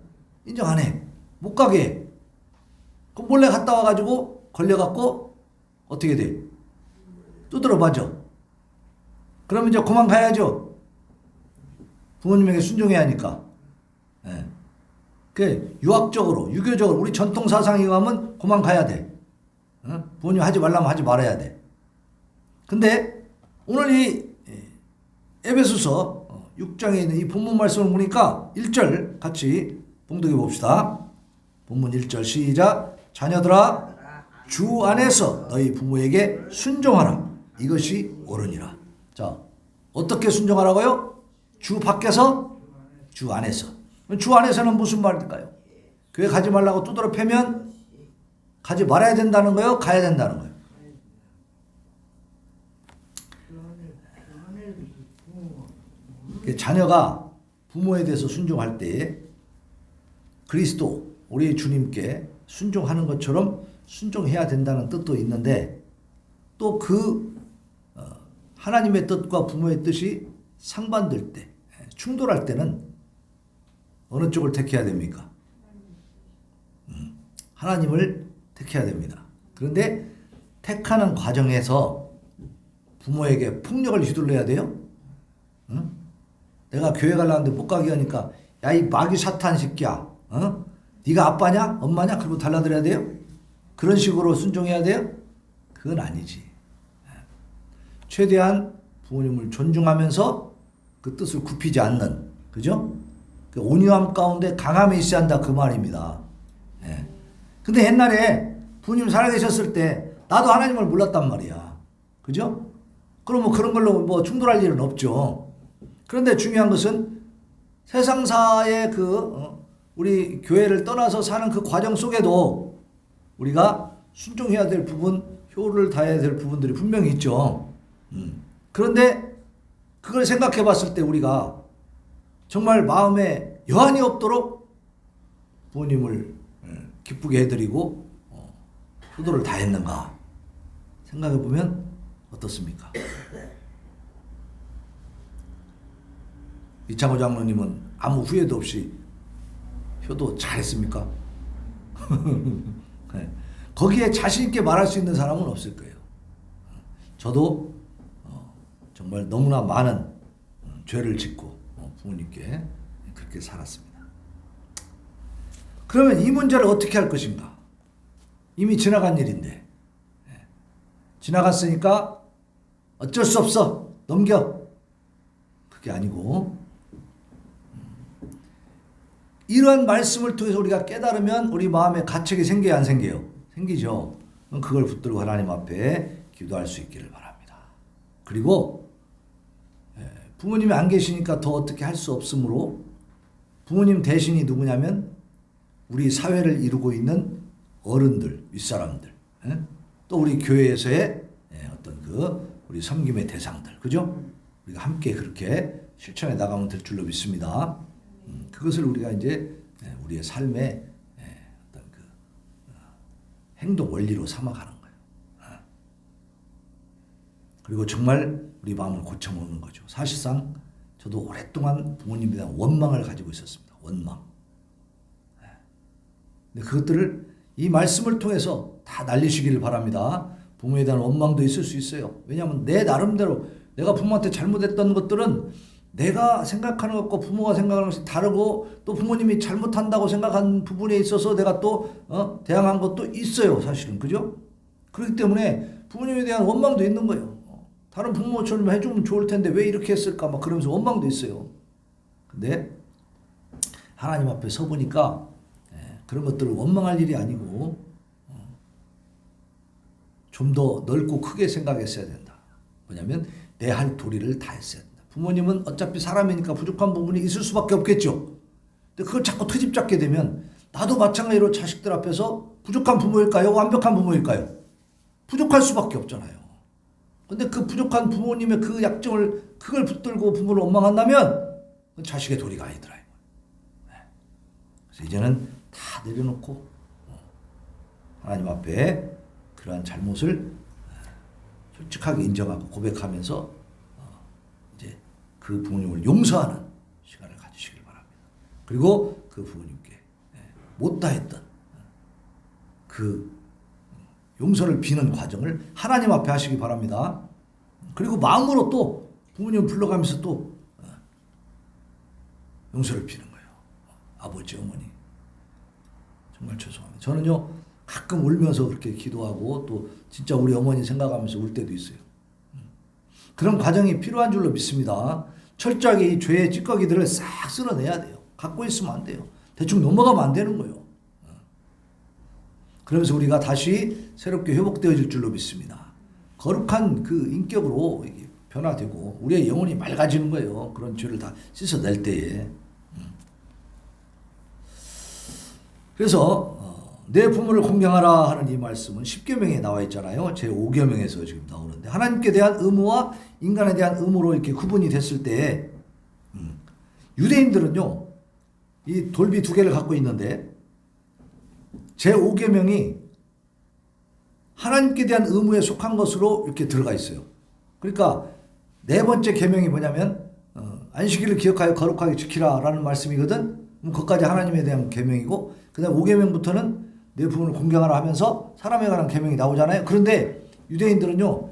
인정 안 해. 못 가게 해. 그럼 몰래 갔다 와가지고 걸려갖고 어떻게 돼? 두드러 맞아. 그러면 이제 그만 가야죠. 부모님에게 순종해야 하니까. 그 유학적으로, 유교적으로 우리 전통 사상에 의하면 그만 가야 돼. 부모님 하지 말라면 하지 말아야 돼. 근데 오늘 이 에베소서 6장에 있는 이 본문 말씀을 보니까 1절 같이 봉독해 봅시다. 본문 1절 시작. 자녀들아, 주 안에서 너희 부모에게 순종하라. 이것이 옳으니라. 자, 어떻게 순종하라고요? 주 밖에서, 주 안에서. 주 안에서는 무슨 말일까요? 교회 가지 말라고 두드러 패면 가지 말아야 된다는 거예요? 가야 된다는 거예요? 자녀가 부모에 대해서 순종할 때 그리스도, 우리 주님께 순종하는 것처럼 순종해야 된다는 뜻도 있는데, 또 그 하나님의 뜻과 부모의 뜻이 상반될 때, 충돌할 때는 어느 쪽을 택해야 됩니까? 하나님을 택해야 됩니다. 그런데 택하는 과정에서 부모에게 폭력을 휘둘러야 돼요? 응? 내가 교회 가려는데 못 가게 하니까 야, 이 마귀 사탄 새끼야. 네가 아빠냐? 엄마냐? 그러고 달라들어야 돼요? 그런 식으로 순종해야 돼요? 그건 아니지. 최대한 부모님을 존중하면서 그 뜻을 굽히지 않는, 그죠? 그 온유함 가운데 강함이 있어야 한다, 그 말입니다. 예. 근데 옛날에 부모님 살아계셨을 때 나도 하나님을 몰랐단 말이야. 그죠? 그럼 뭐 그런 걸로 뭐 충돌할 일은 없죠. 그런데 중요한 것은 세상사의 우리 교회를 떠나서 사는 그 과정 속에도 우리가 순종해야 될 부분, 효를 다해야 될 부분들이 분명히 있죠. 그런데 그걸 생각해 봤을 때 우리가 정말 마음에 여한이 없도록 부모님을 기쁘게 해드리고 효도를 다했는가 생각해 보면 어떻습니까? 이창호 장로님은 아무 후회도 없이 효도 잘했습니까? 네. 거기에 자신 있게 말할 수 있는 사람은 없을 거예요. 저도 정말 너무나 많은 죄를 짓고 부모님께 그렇게 살았습니다. 그러면 이 문제를 어떻게 할 것인가? 이미 지나간 일인데 지나갔으니까 어쩔 수 없어 넘겨. 그게 아니고 이러한 말씀을 통해서 우리가 깨달으면 우리 마음에 가책이 생겨야 안 생겨요? 생기죠. 그걸 붙들고 하나님 앞에 기도할 수 있기를 바랍니다. 그리고 부모님이 안 계시니까 더 어떻게 할 수 없으므로 부모님 대신이 누구냐면 우리 사회를 이루고 있는 어른들, 윗사람들, 또 우리 교회에서의 어떤 우리 섬김의 대상들, 그죠? 우리가 함께 그렇게 실천해 나가면 될 줄로 믿습니다. 그것을 우리가 이제 우리의 삶의 어떤 행동 원리로 삼아가는 거예요. 그리고 정말 우리 마음을 고쳐먹는 거죠. 사실상 저도 오랫동안 부모님에 대한 원망을 가지고 있었습니다. 원망. 근데 그것들을 이 말씀을 통해서 다 날리시기를 바랍니다. 부모에 대한 원망도 있을 수 있어요. 왜냐하면 내 나름대로 내가 부모한테 잘못했던 것들은 내가 생각하는 것과 부모가 생각하는 것이 다르고 또 부모님이 잘못한다고 생각한 부분에 있어서 내가 또 대항한 것도 있어요. 사실은. 그죠? 그렇기 때문에 부모님에 대한 원망도 있는 거예요. 다른 부모처럼 해주면 좋을 텐데 왜 이렇게 했을까 막 그러면서 원망도 있어요. 근데 하나님 앞에 서보니까 그런 것들을 원망할 일이 아니고 좀 더 넓고 크게 생각했어야 된다. 뭐냐면 내 할 도리를 다 했어야 된다. 부모님은 어차피 사람이니까 부족한 부분이 있을 수밖에 없겠죠. 근데 그걸 자꾸 트집 잡게 되면 나도 마찬가지로 자식들 앞에서 부족한 부모일까요? 완벽한 부모일까요? 부족할 수밖에 없잖아요. 근데 그 부족한 부모님의 그 약점을 그걸 붙들고 부모를 원망한다면 자식의 도리가 아니더라. 그래서 이제는 다 내려놓고 하나님 앞에 그러한 잘못을 솔직하게 인정하고 고백하면서 이제 그 부모님을 용서하는 시간을 가지시길 바랍니다. 그리고 그 부모님께 못다했던 그 용서를 비는 과정을 하나님 앞에 하시기 바랍니다. 그리고 마음으로 또 부모님을 불러가면서 또 용서를 비는 거예요. 아버지, 어머니 정말 죄송합니다. 저는요 가끔 울면서 그렇게 기도하고 또 진짜 우리 어머니 생각하면서 울 때도 있어요. 그런 과정이 필요한 줄로 믿습니다. 철저하게 이 죄의 찌꺼기들을 싹 쓸어내야 돼요. 갖고 있으면 안 돼요. 대충 넘어가면 안 되는 거예요. 그러면서 우리가 다시 새롭게 회복되어질 줄로 믿습니다. 거룩한 그 인격으로 변화되고 우리의 영혼이 맑아지는 거예요. 그런 죄를 다 씻어낼 때에. 그래서 내 부모를 공경하라 하는 이 말씀은 10계명에 나와 있잖아요. 제 5계명에서 지금 나오는데 하나님께 대한 의무와 인간에 대한 의무로 이렇게 구분이 됐을 때 유대인들은요 이 돌비 두 개를 갖고 있는데 제 5계명이 하나님께 대한 의무에 속한 것으로 이렇게 들어가 있어요. 그러니까 네 번째 계명이 뭐냐면 안식일을 기억하여 거룩하게 지키라라는 말씀이거든. 그것까지 하나님에 대한 계명이고 그다음 5계명부터는 내 부모를 공경하라 하면서 사람에 관한 계명이 나오잖아요. 그런데 유대인들은요,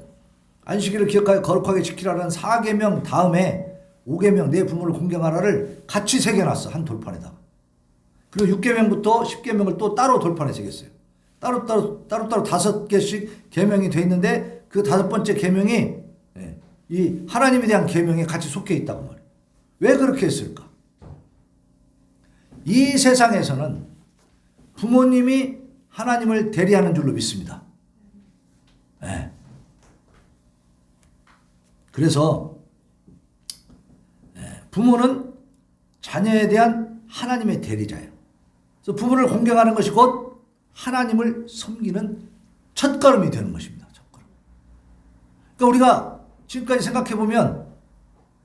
안식일을 기억하여 거룩하게 지키라는 4계명 다음에 5계명 내 부모를 공경하라를 같이 새겨놨어. 한 돌판에다가. 그리고 6계명부터 10계명을 또 따로 돌판에 새겼어요. 따로따로 5개씩 계명이 돼 있는데 그 5번째 계명이 이 하나님에 대한 계명에 같이 속해 있다고 말이에요. 왜 그렇게 했을까? 이 세상에서는 부모님이 하나님을 대리하는 줄로 믿습니다. 네. 그래서 부모는 자녀에 대한 하나님의 대리자예요. 그래서 부모를 공경하는 것이 곧 하나님을 섬기는 첫걸음이 되는 것입니다. 첫걸음. 그러니까 우리가 지금까지 생각해 보면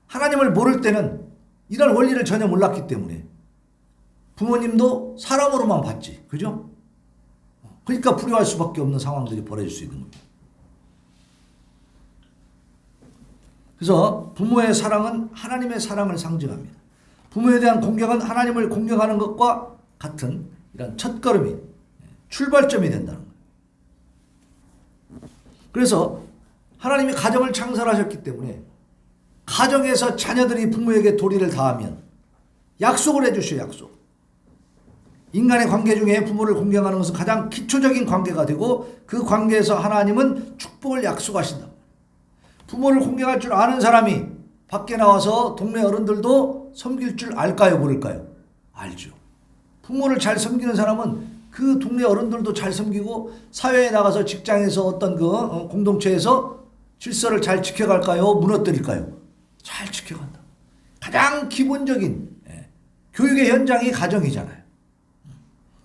하나님을 모를 때는 이런 원리를 전혀 몰랐기 때문에 부모님도 사람으로만 봤지. 그죠? 그러니까 불효할 수밖에 없는 상황들이 벌어질 수 있는 겁니다. 그래서 부모의 사랑은 하나님의 사랑을 상징합니다. 부모에 대한 공경은 하나님을 공경하는 것과 같은 이런 첫걸음이 출발점이 된다는 거예요. 그래서 하나님이 가정을 창설하셨기 때문에 가정에서 자녀들이 부모에게 도리를 다하면 약속을 해주셔요. 약속. 인간의 관계 중에 부모를 공경하는 것은 가장 기초적인 관계가 되고 그 관계에서 하나님은 축복을 약속하신다. 부모를 공경할 줄 아는 사람이 밖에 나와서 동네 어른들도 섬길 줄 알까요? 모를까요? 알죠. 부모를 잘 섬기는 사람은 그 동네 어른들도 잘 섬기고 사회에 나가서 직장에서 어떤 그 공동체에서 질서를 잘 지켜갈까요? 무너뜨릴까요? 잘 지켜간다. 가장 기본적인 교육의 현장이 가정이잖아요.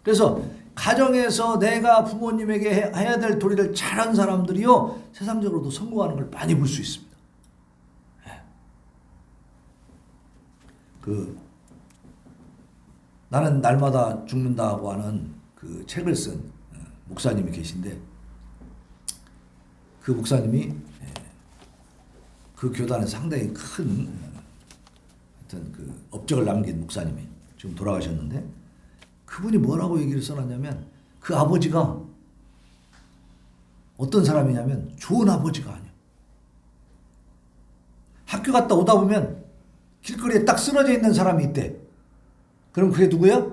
그래서 가정에서 내가 부모님에게 해야 될 도리를 잘한 사람들이요 세상적으로도 성공하는 걸 많이 볼 수 있습니다. 나는 날마다 죽는다고 하는 그 책을 쓴 목사님이 계신데 그 목사님이 그 교단에 상당히 큰 하여튼 그 업적을 남긴 목사님이 지금 돌아가셨는데 그분이 뭐라고 얘기를 써놨냐면 그 아버지가 어떤 사람이냐면 좋은 아버지가 아니야. 학교 갔다 오다 보면 길거리에 딱 쓰러져 있는 사람이 있대. 그럼 그게 누구야?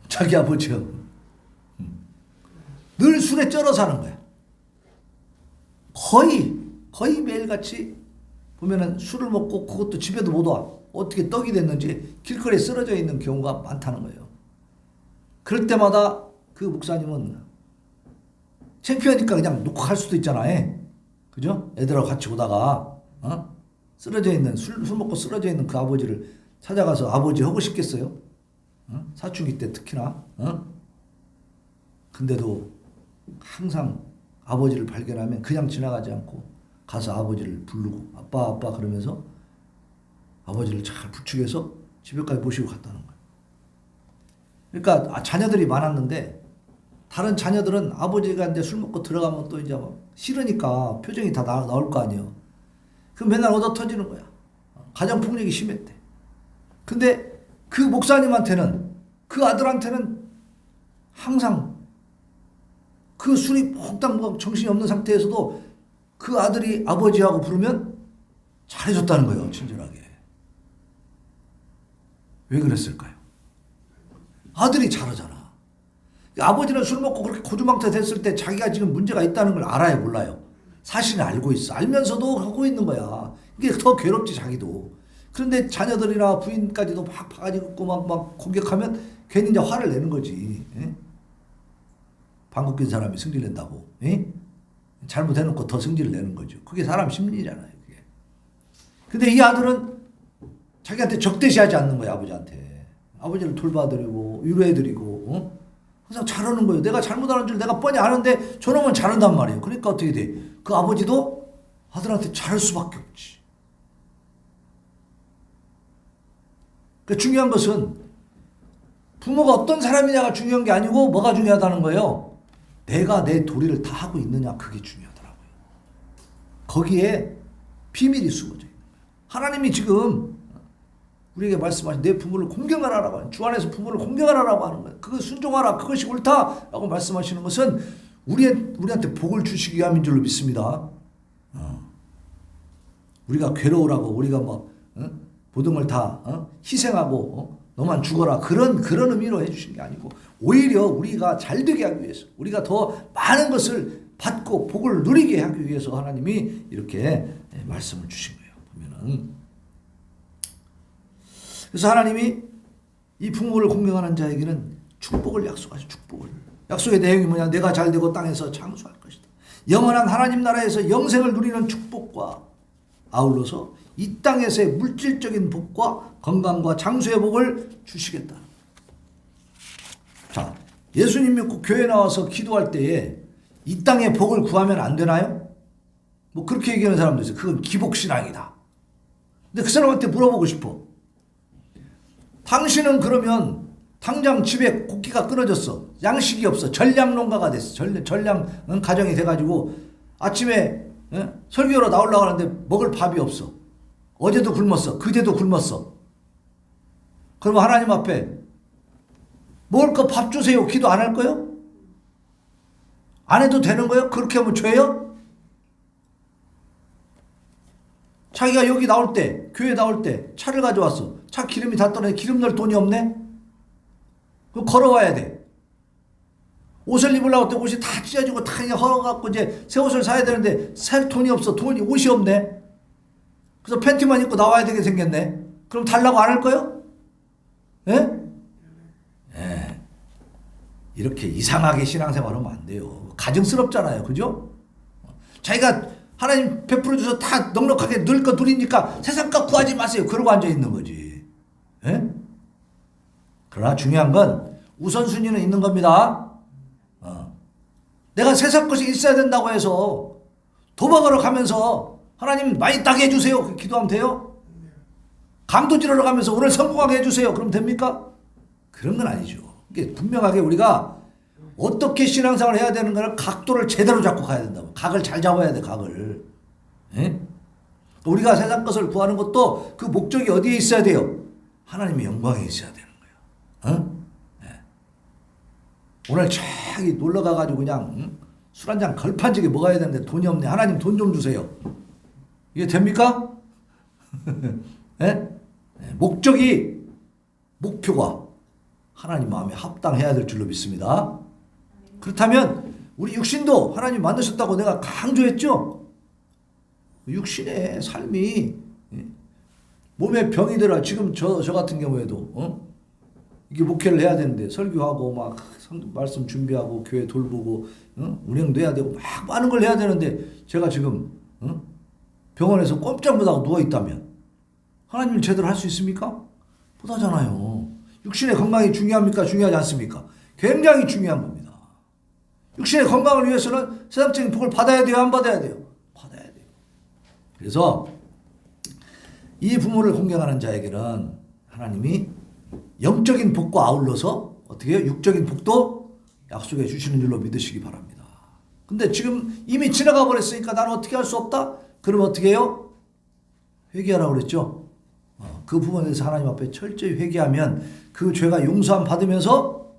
자기 아버지야. 늘 술에 쩔어 사는 거야. 거의 매일같이 보면은 술을 먹고 그것도 집에도 못 와. 어떻게 떡이 됐는지 길거리에 쓰러져 있는 경우가 많다는 거예요. 그럴 때마다 그 목사님은 창피하니까 그냥 놓고 갈 수도 있잖아요. 그죠? 애들하고 같이 오다가 쓰러져 있는 술 먹고 쓰러져 있는 그 아버지를 찾아가서 아버지 하고 싶겠어요? 사춘기 때 특히나. 근데도 항상 아버지를 발견하면 그냥 지나가지 않고 가서 아버지를 부르고 아빠 그러면서 아버지를 잘 부축해서 집에까지 모시고 갔다는 거예요. 그러니까 자녀들이 많았는데 다른 자녀들은 아버지가 이제 술 먹고 들어가면 또 이제 막 싫으니까 표정이 다 나올 거 아니에요. 그럼 맨날 얻어 터지는 거야. 가정폭력이 심했대. 근데 그 목사님한테는 그 아들한테는 항상 그 술이 몽땅 정신이 없는 상태에서도 그 아들이 아버지하고 부르면 잘해줬다는 거예요. 친절하게. 왜 그랬을까요? 아들이 잘하잖아. 아버지는 술 먹고 그렇게 고주망태 됐을 때 자기가 지금 문제가 있다는 걸 알아요? 몰라요? 사실은 알고 있어. 알면서도 하고 있는 거야. 이게 더 괴롭지 자기도. 그런데 자녀들이나 부인까지도 막 바가지 긋고 막 공격하면 괜히 이제 화를 내는 거지. 예? 방귀 낀 사람이 승질 낸다고. 예? 잘못해놓고 더 승질을 내는 거죠. 그게 사람 심리잖아요. 그게. 근데 이 아들은 자기한테 적대시하지 않는 거야. 아버지한테. 아버지를 돌봐드리고 위로해드리고 항상 잘하는 거예요. 내가 잘못하는 줄 내가 뻔히 아는데 저놈은 잘한단 말이에요. 그러니까 어떻게 돼? 그 아버지도 아들한테 잘할 수밖에 없지. 그러니까 중요한 것은 부모가 어떤 사람이냐가 중요한 게 아니고 뭐가 중요하다는 거예요. 내가 내 도리를 다 하고 있느냐 그게 중요하더라고요. 거기에 비밀이 숨어져 있는 거예요. 하나님이 지금 우리에게 말씀하신 내 부모를 공경하라라고 하는 주 안에서 부모를 공경하라라고 하는 거예요. 그거 순종하라 그것이 옳다라고 말씀하시는 것은 우리한테 복을 주시기 위함인 줄로 믿습니다. 우리가 괴로우라고 우리가 뭐 모든 걸 다 희생하고 너만 죽어라 그런 의미로 해주신 게 아니고 오히려 우리가 잘 되게 하기 위해서 우리가 더 많은 것을 받고 복을 누리게 하기 위해서 하나님이 이렇게 말씀을 주신 거예요. 보면은 그래서 하나님이 이 부모를 공경하는 자에게는 축복을 약속하죠. 축복을. 약속의 내용이 뭐냐? 내가 잘 되고 땅에서 장수할 것이다. 영원한 하나님 나라에서 영생을 누리는 축복과 아울러서 이 땅에서의 물질적인 복과 건강과 장수의 복을 주시겠다. 자, 예수님 믿고 교회 나와서 기도할 때에 이 땅의 복을 구하면 안 되나요? 뭐 그렇게 얘기하는 사람도 있어요. 그건 기복신앙이다. 근데 그 사람한테 물어보고 싶어. 당신은 그러면 당장 집에 고기가 끊어졌어. 양식이 없어. 전량농가가 됐어. 전량 가정이 돼가지고 아침에 설교로 나오려고 하는데 먹을 밥이 없어. 어제도 굶었어. 그제도 굶었어. 그러면 하나님 앞에 먹을 거 밥 주세요. 기도 안 할 거요? 안 해도 되는 거요? 그렇게 하면 죄요? 자기가 여기 나올 때, 교회 나올 때 차를 가져왔어. 차 기름이 다 떨어져. 기름 넣을 돈이 없네? 그럼 걸어와야 돼. 옷을 입으려고 때 옷이 다 찢어지고 다 그냥 헐어갖고 이제 새 옷을 사야 되는데 살 돈이 없어. 옷이 없네. 그래서 팬티만 입고 나와야 되게 생겼네. 그럼 달라고 안 할 거요? 예? 예. 이렇게 이상하게 신앙생활하면 안 돼요. 가증스럽잖아요. 그죠? 자기가 하나님 베풀어 주셔서 다 넉넉하게 누릴 거 누리니까 세상값 구하지 마세요. 그러고 앉아 있는 거지. 예? 그러나 중요한 건 우선순위는 있는 겁니다. 내가 세상 것이 있어야 된다고 해서 도박하러 가면서 하나님 많이 따게 해주세요. 기도하면 돼요? 강도 지르러 가면서 오늘 성공하게 해주세요. 그럼 됩니까? 그런 건 아니죠. 이게 분명하게 우리가 어떻게 신앙생활을 해야 되는 거를 각도를 제대로 잡고 가야 된다고. 각을 잘 잡아야 돼. 각을. 예? 우리가 세상 것을 구하는 것도 그 목적이 어디에 있어야 돼요? 하나님의 영광에 있어야 되는 거예요. 예. 오늘 저기 놀러 가가지고 그냥 술 한잔 걸판지게 먹어야 되는데 돈이 없네. 하나님 돈 좀 주세요. 이게 됩니까? 예? 목표가 하나님 마음에 합당해야 될 줄로 믿습니다. 그렇다면 우리 육신도 하나님 만드셨다고 내가 강조했죠? 육신의 삶이 몸에 병이 들어. 지금 저 같은 경우에도 이게 목회를 해야 되는데 설교하고 막 말씀 준비하고 교회 돌보고 운영도 해야 되고 막 많은 걸 해야 되는데 제가 지금 병원에서 꼼짝 못하고 누워있다면 하나님을 제대로 할 수 있습니까? 못하잖아요. 육신의 건강이 중요합니까? 중요하지 않습니까? 굉장히 중요한 겁니다. 육신의 건강을 위해서는 세상적인 복을 받아야 돼요? 안 받아야 돼요? 받아야 돼요. 그래서 이 부모를 공경하는 자에게는 하나님이 영적인 복과 아울러서 어떻게 해요? 육적인 복도 약속해 주시는 줄로 믿으시기 바랍니다. 근데 지금 이미 지나가 버렸으니까 나는 어떻게 할 수 없다? 그러면 어떻게 해요? 회개하라고 그랬죠? 그 부분에 대해서 하나님 앞에 철저히 회개하면 그 죄가 용서함 받으면서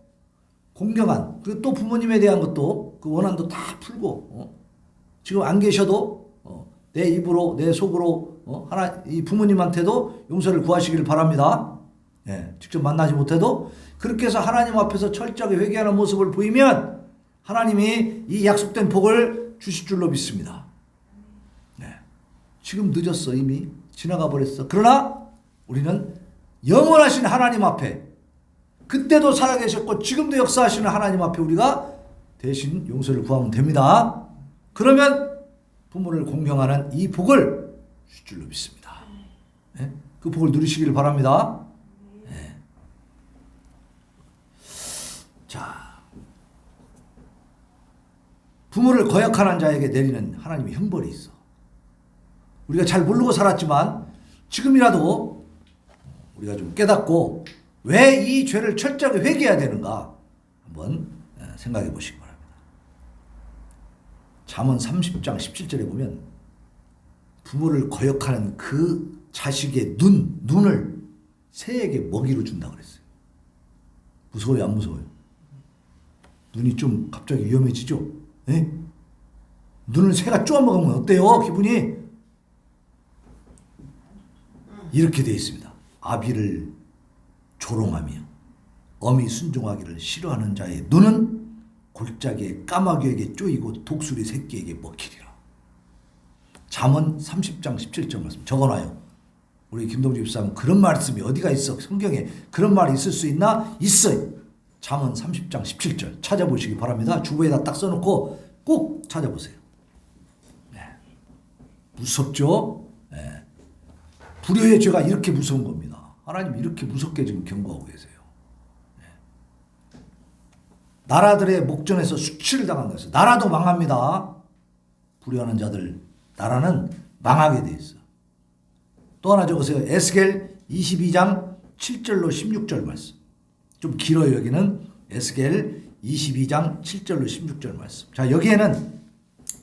공경한 그리고 또 부모님에 대한 것도 그 원한도 다 풀고 지금 안 계셔도 내 입으로 내 속으로 이 부모님한테도 용서를 구하시길 바랍니다. 예, 직접 만나지 못해도 그렇게 해서 하나님 앞에서 철저하게 회개하는 모습을 보이면 하나님이 이 약속된 복을 주실 줄로 믿습니다. 네. 지금 늦었어. 이미 지나가 버렸어. 그러나 우리는 영원하신 하나님 앞에 그때도 살아계셨고 지금도 역사하시는 하나님 앞에 우리가 대신 용서를 구하면 됩니다. 그러면 부모를 공경하는 이 복을 주실 줄로 믿습니다. 네? 그 복을 누리시길 바랍니다. 네. 자, 부모를 거역하는 자에게 내리는 하나님의 형벌이 있어. 우리가 잘 모르고 살았지만 지금이라도 우리가 좀 깨닫고 왜 이 죄를 철저하게 회개해야 되는가 한번 생각해 보시기 바랍니다. 잠언 30장 17절에 보면 부모를 거역하는 그 자식의 눈을 새에게 먹이로 준다고 그랬어요. 무서워요? 안 무서워요? 눈이 좀 갑자기 위험해지죠? 예? 눈을 새가 쪼아먹으면 어때요? 기분이? 이렇게 되어 있습니다. 아비를 조롱하며 어미 순종하기를 싫어하는 자의 눈은 골짜기에 까마귀에게 쪼이고 독수리 새끼에게 먹히리라. 잠언 30장 17절 말씀 적어놔요. 우리 김동주 집사는 그런 말씀이 어디가 있어? 성경에 그런 말이 있을 수 있나? 있어요. 잠언 30장 17절 찾아보시기 바랍니다. 주보에다 딱 써놓고 꼭 찾아보세요. 네. 무섭죠? 네. 불효의 죄가 이렇게 무서운 겁니다. 하나님 이렇게 무섭게 지금 경고하고 계세요. 네. 나라들의 목전에서 수치를 당한다 해서 나라도 망합니다. 불효하는 자들 나라는 망하게 돼 있어. 또 하나 적으세요. 에스겔 22장 7절로 16절 말씀. 좀 길어요. 여기는 에스겔 22장 7절로 16절 말씀. 자, 여기에는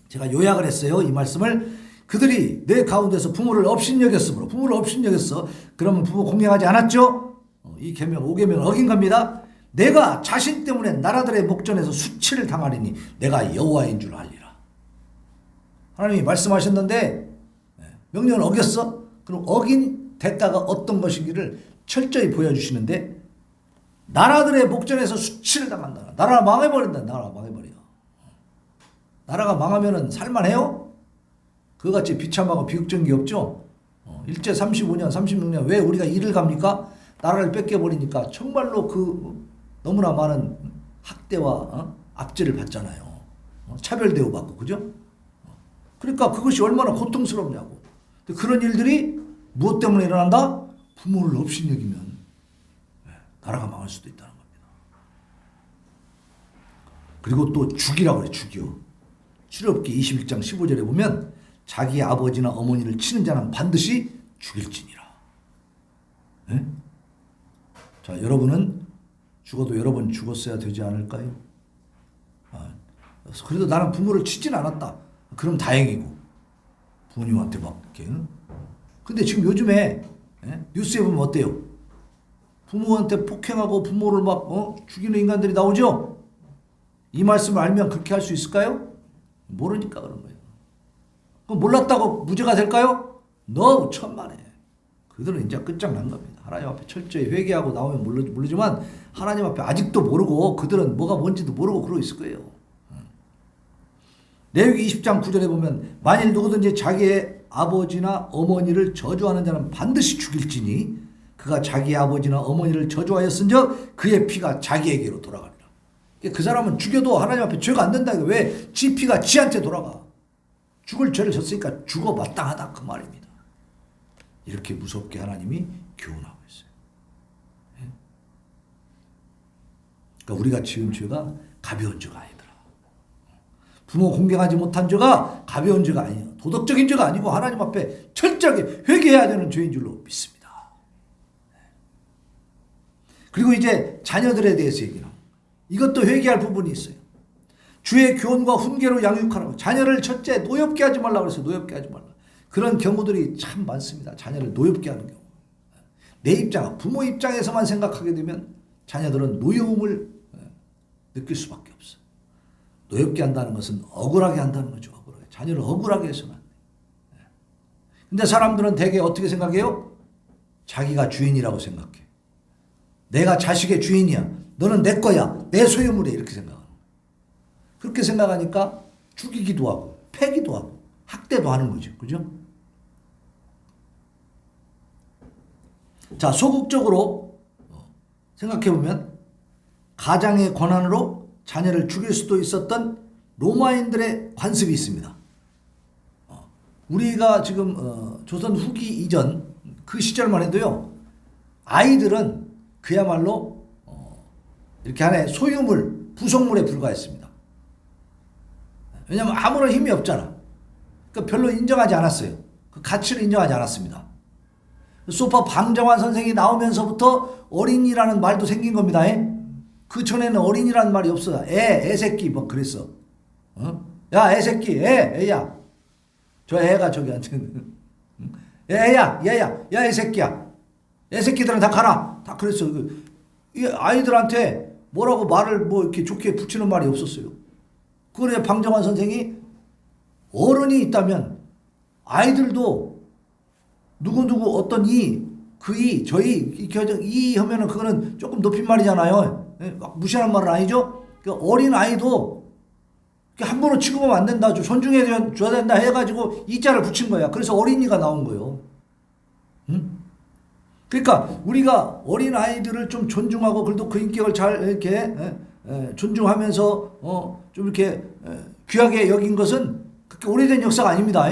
제가 요약을 했어요. 이 말씀을 그들이 내 가운데서 부모를 업신여겼으므로 부모를 업신여겼어. 그러면 부모 공경하지 않았죠? 이 계명 5계명을 어긴 겁니다. 내가 자신 때문에 나라들의 목전에서 수치를 당하리니 내가 여호와인 줄 알리라. 하나님이 말씀하셨는데 명령을 어겼어? 그럼 어긴 대가가 어떤 것인지를 철저히 보여주시는데 나라들의 목전에서 수치를 당한다. 나라가 망해버린다. 나라가 망해버려. 나라가 망하면은 살만해요? 그거같이 비참하고 비극적인 게 없죠? 일제 35년, 36년 왜 우리가 일을 갑니까? 나라를 뺏겨버리니까 정말로 그 너무나 많은 학대와 압제를 받잖아요. 차별 대우받고 그죠? 그러니까 그것이 얼마나 고통스럽냐고. 그런 일들이 무엇 때문에 일어난다? 부모를 업신여기면 나라가 망할 수도 있다는 겁니다. 그리고 또 죽이라고 그래. 죽여. 출애굽기 21장 15절에 보면 자기 아버지나 어머니를 치는 자는 반드시 죽일지니라. 네? 자, 여러분은 죽어도 여러 번 죽었어야 되지 않을까요? 그래도 나는 부모를 치진 않았다. 그럼 다행이고 부모님한테 막 이렇게. 근데 지금 요즘에 뉴스에 보면 어때요? 부모한테 폭행하고 부모를 막 죽이는 인간들이 나오죠? 이 말씀을 알면 그렇게 할 수 있을까요? 모르니까 그런 거예요. 그럼 몰랐다고 무죄가 될까요? 너무 천만에. 그들은 이제 끝장난 겁니다. 하나님 앞에 철저히 회개하고 나오면 모르지만 하나님 앞에 아직도 모르고 그들은 뭐가 뭔지도 모르고 그러고 있을 거예요. 레위기 20장 9절에 보면 만일 누구든지 자기의 아버지나 어머니를 저주하는 자는 반드시 죽일지니 그가 자기 아버지나 어머니를 저주하였은즉 그의 피가 자기에게로 돌아가리라. 그 사람은 죽여도 하나님 앞에 죄가 안 된다. 왜? 지 피가 지한테 돌아가. 죽을 죄를 졌으니까 죽어 마땅하다 그 말입니다. 이렇게 무섭게 하나님이 교훈하고 있어요. 그러니까 우리가 지은 죄가 가벼운 죄가 아니더라. 부모 공경하지 못한 죄가 가벼운 죄가 아니에요. 도덕적인 죄가 아니고 하나님 앞에 철저하게 회개해야 되는 죄인 줄로 믿습니다. 그리고 이제 자녀들에 대해서 얘기를 합니다. 이것도 회개할 부분이 있어요. 주의 교훈과 훈계로 양육하라고. 자녀를 첫째 노엽게 하지 말라고 그래서 노엽게 하지 말라. 그런 경우들이 참 많습니다. 자녀를 노엽게 하는 경우. 내 입장, 부모 입장에서만 생각하게 되면 자녀들은 노여움을 느낄 수밖에 없어요. 노엽게 한다는 것은 억울하게 한다는 거죠. 억울하게. 자녀를 억울하게 해서는 안 돼요. 근데 사람들은 대개 어떻게 생각해요? 자기가 주인이라고 생각해. 내가 자식의 주인이야. 너는 내 거야. 내 소유물이야. 이렇게 생각하는 거예요. 그렇게 생각하니까 죽이기도 하고 패기도 하고 학대도 하는 거죠. 그죠? 자, 소극적으로 생각해보면 가장의 권한으로 자녀를 죽일 수도 있었던 로마인들의 관습이 있습니다. 우리가 지금 조선 후기 이전 그 시절만 해도요. 아이들은 그야말로 이렇게 하나의 소유물, 부속물에 불과했습니다. 왜냐하면 아무런 힘이 없잖아. 그러니까 별로 인정하지 않았어요. 그 가치를 인정하지 않았습니다. 소파 방정환 선생이 나오면서부터 어린이라는 말도 생긴 겁니다. 그 전에는 어린이라는 말이 없어요. 애새끼 뭐 그랬어. 야 애새끼, 애야. 저 애가 저기 앉은 애야, 얘야, 야 애새끼야. 애새끼들은 다 가라. 다 그랬어. 이 아이들한테 뭐라고 말을 뭐 이렇게 좋게 붙이는 말이 없었어요. 그거에 방정환 선생이 어른이 있다면 아이들도 누구누구 어떤 그이, 저희, 이 하면은 그거는 조금 높임말이잖아요. 막 무시하는 말은 아니죠? 어린 아이도 함부로 취급하면 안 된다. 존중해 줘야 된다 해가지고 이자를 붙인 거야. 그래서 어린이가 나온 거예요. 응? 그러니까 우리가 어린 아이들을 좀 존중하고 그래도 그 인격을 잘 이렇게 존중하면서 좀 이렇게 귀하게 여긴 것은 그렇게 오래된 역사가 아닙니다.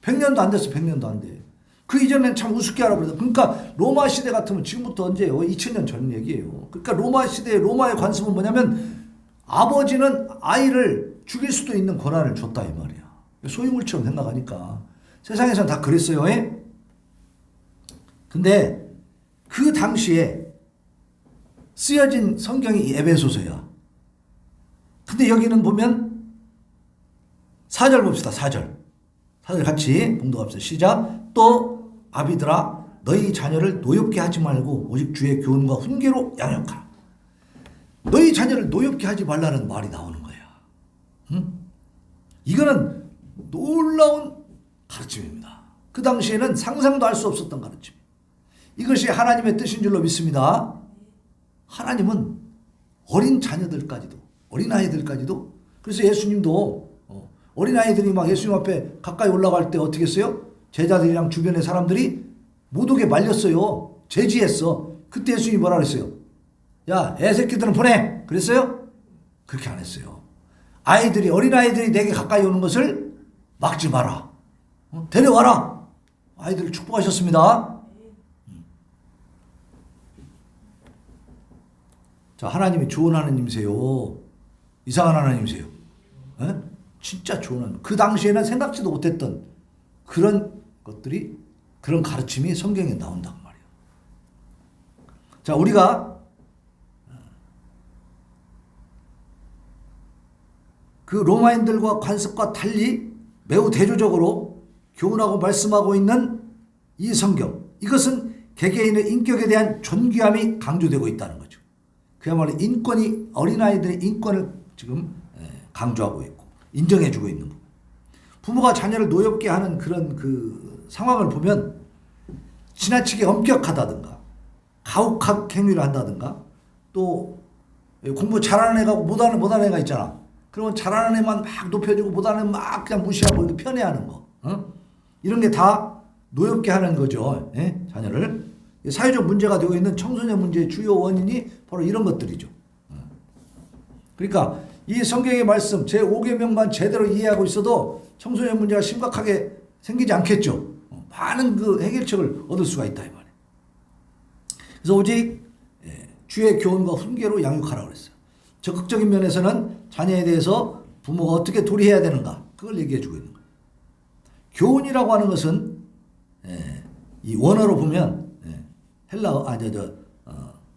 100년도 안 됐어. 100년도 안 돼. 그 이전엔 참 우습게 알아버렸다. 그러니까 로마 시대 같으면 지금부터 언제예요? 2000년 전 얘기예요. 그러니까 로마 시대 로마의 관습은 뭐냐면 아버지는 아이를 죽일 수도 있는 권한을 줬다 이 말이야. 소유물처럼 생각하니까 세상에서는 다 그랬어요. 근데 그 당시에 쓰여진 성경이 에베소서야. 근데 여기는 보면 4절 봅시다. 4절 같이 봉독합시다. 시작. 또 아비들아 너희 자녀를 노엽게 하지 말고 오직 주의 교훈과 훈계로 양육하라. 너희 자녀를 노엽게 하지 말라는 말이 나오는 거야. 응? 이거는 놀라운 가르침입니다. 그 당시에는 상상도 할 수 없었던 가르침. 이것이 하나님의 뜻인 줄로 믿습니다. 하나님은 어린 자녀들까지도, 어린 아이들까지도, 그래서 예수님도 어린아이들이 막 예수님 앞에 가까이 올라갈 때 어떻게 했어요? 제자들이랑 주변의 사람들이 못 오게 말렸어요. 제지했어. 그때 예수님이 뭐라 그랬어요? 야, 애새끼들은 보내! 그랬어요? 그렇게 안 했어요. 어린아이들이 내게 가까이 오는 것을 막지 마라. 데려와라. 아이들을 축복하셨습니다. 자, 하나님이 좋은 하나님이세요? 이상한 하나님이세요? 진짜 좋은 하나님. 그 당시에는 생각지도 못했던 그런 것들이, 그런 가르침이 성경에 나온단 말이에요. 자, 우리가 그 로마인들과 관습과 달리 매우 대조적으로 교훈하고 말씀하고 있는 이 성경, 이것은 개개인의 인격에 대한 존귀함이 강조되고 있다는 거죠. 그야말로 인권이, 어린아이들의 인권을 지금 강조하고 있고 인정해주고 있는 부분. 부모가 자녀를 노엽게 하는 그런 그 상황을 보면 지나치게 엄격하다든가 가혹한 행위를 한다든가, 또 공부 잘하는 애가 못하는 애가 있잖아. 그러면 잘하는 애만 막 높여주고 못하는 애만 막 그냥 무시하고 편애하는 거. 이런 게 다 노엽게 하는 거죠. 자녀를. 사회적 문제가 되고 있는 청소년 문제의 주요 원인이 바로 이런 것들이죠. 그러니까 이 성경의 말씀 제5계명만 제대로 이해하고 있어도 청소년 문제가 심각하게 생기지 않겠죠. 많은 그 해결책을 얻을 수가 있다 이 말이에요. 그래서 오직 주의 교훈과 훈계로 양육하라고 그랬어요. 적극적인 면에서는 자녀에 대해서 부모가 어떻게 도리해야 되는가, 그걸 얘기해 주고 있는 거예요. 교훈이라고 하는 것은 이 원어로 보면 헬라어,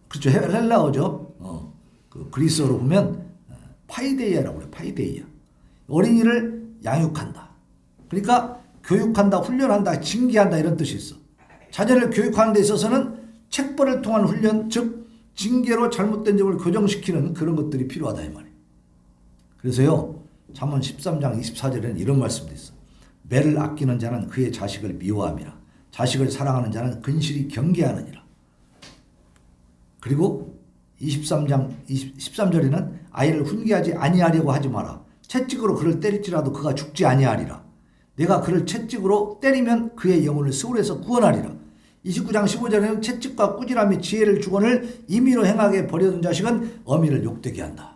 그렇죠, 헬라어죠. 그 그리스어로 보면 파이데이아라고 그래요. 파이데이아. 어린이를 양육한다. 그러니까 교육한다, 훈련한다, 징계한다 이런 뜻이 있어. 자녀를 교육하는 데 있어서는 책벌을 통한 훈련, 즉 징계로 잘못된 점을 교정시키는 그런 것들이 필요하다 이 말이에요. 그래서요, 잠언 13장 24절에는 이런 말씀도 있어. 매를 아끼는 자는 그의 자식을 미워함이라. 자식을 사랑하는 자는 근실히 경계하느니라. 그리고 13절에는 아이를 훈계하지 아니하려고 하지 마라. 채찍으로 그를 때릴지라도 그가 죽지 아니하리라. 내가 그를 채찍으로 때리면 그의 영혼을 스올에서 구원하리라. 29장 15절에는 채찍과 꾸지람이 지혜를 주거늘 임의로 행하게 버려둔 자식은 어미를 욕되게 한다.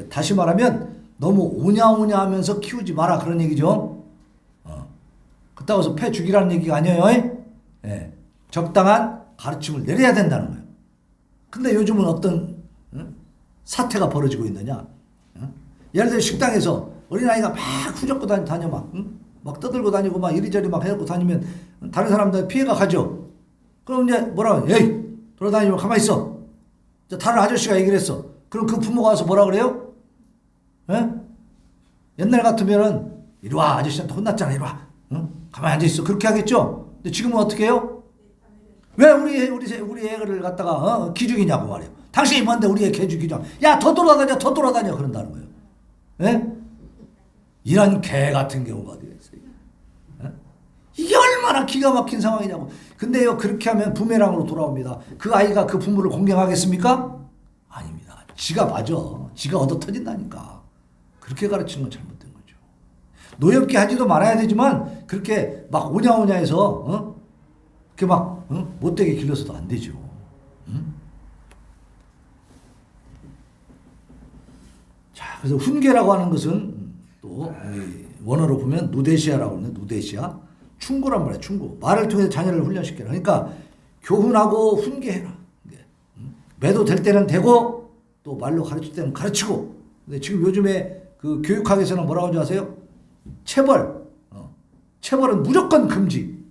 다시 말하면 너무 오냐오냐 하면서 키우지 마라, 그런 얘기죠. 그렇다고 해서 패 죽이라는 얘기가 아니에요. 적당한 가르침을 내려야 된다는 거예요. 근데 요즘은 어떤 사태가 벌어지고 있느냐. 예를 들어 식당에서 어린아이가 막 후젓고 다녀 막 떠들고 다니고 막 이리저리 막 해갖고 다니면 다른 사람들 피해가 가죠. 그럼 이제 뭐라고 해요? 에이, 돌아다니면 가만히 있어. 다른 아저씨가 얘기를 했어. 그럼 그 부모가 와서 뭐라 그래요? 옛날 같으면은 이리 와, 아저씨한테 혼났잖아, 이리 와. 가만히 앉아 있어. 그렇게 하겠죠? 근데 지금은 어떻게 해요? 왜 우리 애를 갖다가 기죽이냐고 말이에요. 당신이 뭔데 우리 애 개죽이냐? 야, 더 돌아다녀 그런다는 거예요. 예? 이런 개 같은 경우가 되겠어요. 예? 이게 얼마나 기가 막힌 상황이냐고. 근데요, 그렇게 하면 부메랑으로 돌아옵니다. 그 아이가 그 부모를 공경하겠습니까? 아닙니다. 지가 맞아. 지가 얻어 터진다니까. 그렇게 가르치는 건 잘못된 거죠. 노엽게 하지도 말아야 되지만 그렇게 막 오냐오냐해서 그렇게 막 못되게 길러서도 안 되죠. 자, 그래서 훈계라고 하는 것은 또 원어로 보면 누데시아라고 하는데, 누데시아 충고란 말이에요. 충고. 말을 통해서 자녀를 훈련시켜라. 그러니까 교훈하고 훈계해라. 매도 될 때는 되고 또 말로 가르칠 때는 가르치고. 근데 지금 요즘에 그 교육학에서는 뭐라고 하는지 아세요? 체벌. 체벌은 무조건 금지.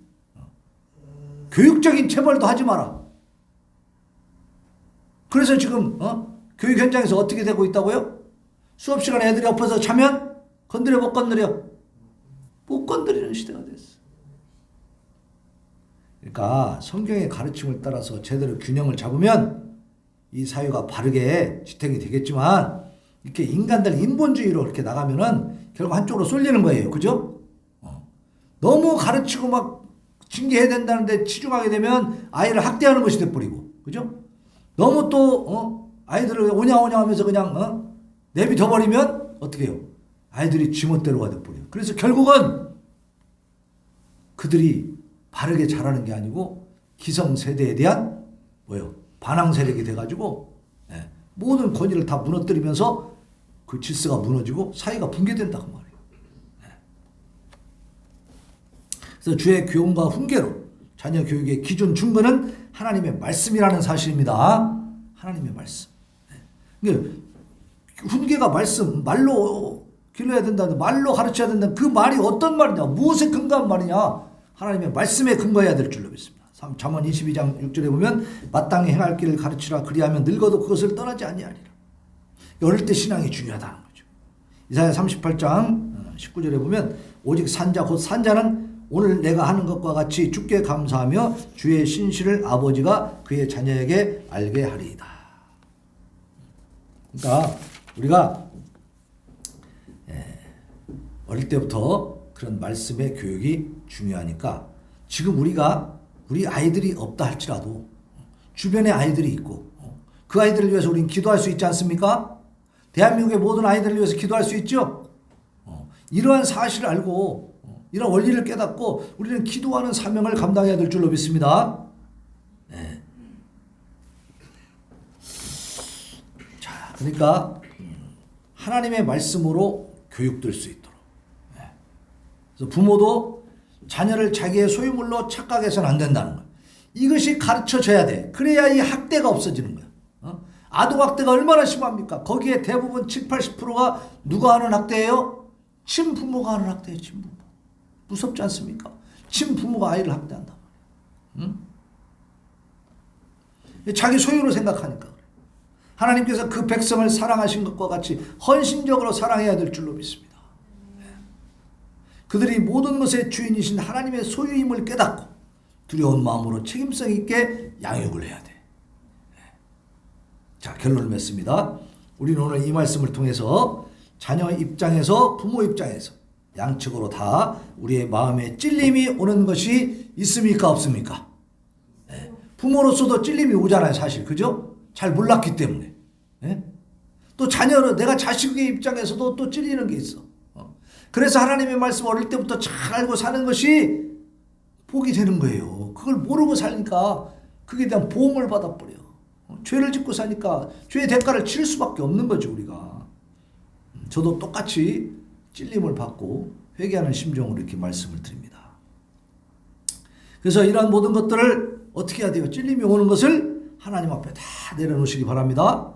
교육적인 체벌도 하지 마라. 그래서 지금 교육 현장에서 어떻게 되고 있다고요? 수업 시간에 애들이 엎어서 자면 건드려 못 건드려? 못 건드리는 시대가 됐어. 그러니까 성경의 가르침을 따라서 제대로 균형을 잡으면 이 사회가 바르게 지탱이 되겠지만, 이렇게 인간들 인본주의로 이렇게 나가면은 결국 한쪽으로 쏠리는 거예요. 그죠? 너무 가르치고 막 징계해야 된다는데 치중하게 되면 아이를 학대하는 것이 돼버리고. 그죠? 너무 또 아이들을 오냐오냐 하면서 그냥 내비둬버리면 어떻게 해요? 아이들이 지멋대로가 돼버려요. 그래서 결국은 그들이 바르게 자라는 게 아니고 기성세대에 대한 반항 세력이 돼가지고 모든 권위를 다 무너뜨리면서 그 질서가 무너지고 사회가 붕괴된다고 말이에요. 그래서 주의 교훈과 훈계로 자녀 교육의 기준 중건은 하나님의 말씀이라는 사실입니다. 하나님의 말씀. 훈계가 말씀, 말로 길러야 된다는, 말로 가르쳐야 된다는 그 말이 어떤 말이냐, 무엇에 근거한 말이냐, 하나님의 말씀에 근거해야 될 줄로 믿습니다. 잠언 22장 6절에 보면 마땅히 행할 길을 가르치라. 그리하면 늙어도 그것을 떠나지 아니하리라. 어릴 때 신앙이 중요하다는 거죠. 이사야 38장 19절에 보면 오직 산자 곧 산자는 오늘 내가 하는 것과 같이 주께 감사하며 주의 신실을 아버지가 그의 자녀에게 알게 하리이다. 그러니까 우리가 어릴 때부터 그런 말씀의 교육이 중요하니까, 지금 우리 아이들이 없다 할지라도 주변에 아이들이 있고 그 아이들을 위해서 우리는 기도할 수 있지 않습니까? 대한민국의 모든 아이들을 위해서 기도할 수 있죠? 이러한 사실을 알고 이런 원리를 깨닫고 우리는 기도하는 사명을 감당해야 될 줄로 믿습니다. 자, 그러니까 하나님의 말씀으로 교육될 수 있도록. 그래서 부모도 자녀를 자기의 소유물로 착각해서는 안 된다는 거예요. 이것이 가르쳐져야 돼. 그래야 이 학대가 없어지는 거야. 아동학대가 얼마나 심합니까? 거기에 대부분 70, 80%가 누가 하는 학대예요? 친부모가 하는 학대예요. 친부모. 무섭지 않습니까? 친부모가 아이를 학대한다. 자기 소유로 생각하니까. 하나님께서 그 백성을 사랑하신 것과 같이 헌신적으로 사랑해야 될 줄로 믿습니다. 그들이 모든 것의 주인이신 하나님의 소유임을 깨닫고 두려운 마음으로 책임성 있게 양육을 해야 돼. 자, 결론을 맺습니다. 우리는 오늘 이 말씀을 통해서 자녀 입장에서 부모 입장에서 양측으로 다 우리의 마음에 찔림이 오는 것이 있습니까? 없습니까? 부모로서도 찔림이 오잖아요. 사실. 그죠? 잘 몰랐기 때문에. 또 자녀로 내가 자식의 입장에서도 또 찔리는 게 있어. 그래서 하나님의 말씀 어릴 때부터 잘 알고 사는 것이 복이 되는 거예요. 그걸 모르고 사니까 그게 대한 보험을 받아버려. 죄를 짓고 사니까 죄의 대가를 치를 수밖에 없는 거죠, 우리가. 저도 똑같이 찔림을 받고 회개하는 심정으로 이렇게 말씀을 드립니다. 그래서 이러한 모든 것들을 어떻게 해야 돼요? 찔림이 오는 것을 하나님 앞에 다 내려놓으시기 바랍니다.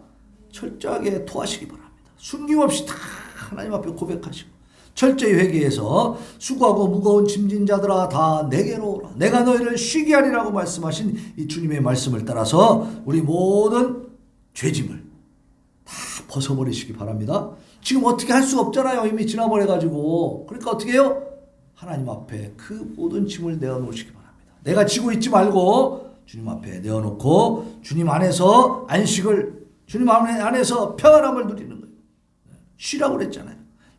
철저하게 토하시기 바랍니다. 숨김없이 다 하나님 앞에 고백하시고 철저히 회개해서 수고하고 무거운 짐진 자들아 다 내게로 오라. 내가 너희를 쉬게 하리라고 말씀하신 이 주님의 말씀을 따라서 우리 모든 죄짐을 다 벗어버리시기 바랍니다. 지금 어떻게 할 수 없잖아요. 이미 지나버려가지고. 그러니까 어떻게 해요? 하나님 앞에 그 모든 짐을 내어놓으시기 바랍니다. 내가 지고 있지 말고 주님 앞에 내어놓고 주님 안에서 안식을, 주님 안에서 평안함을 누리는 거예요. 쉬라고 그랬잖아요.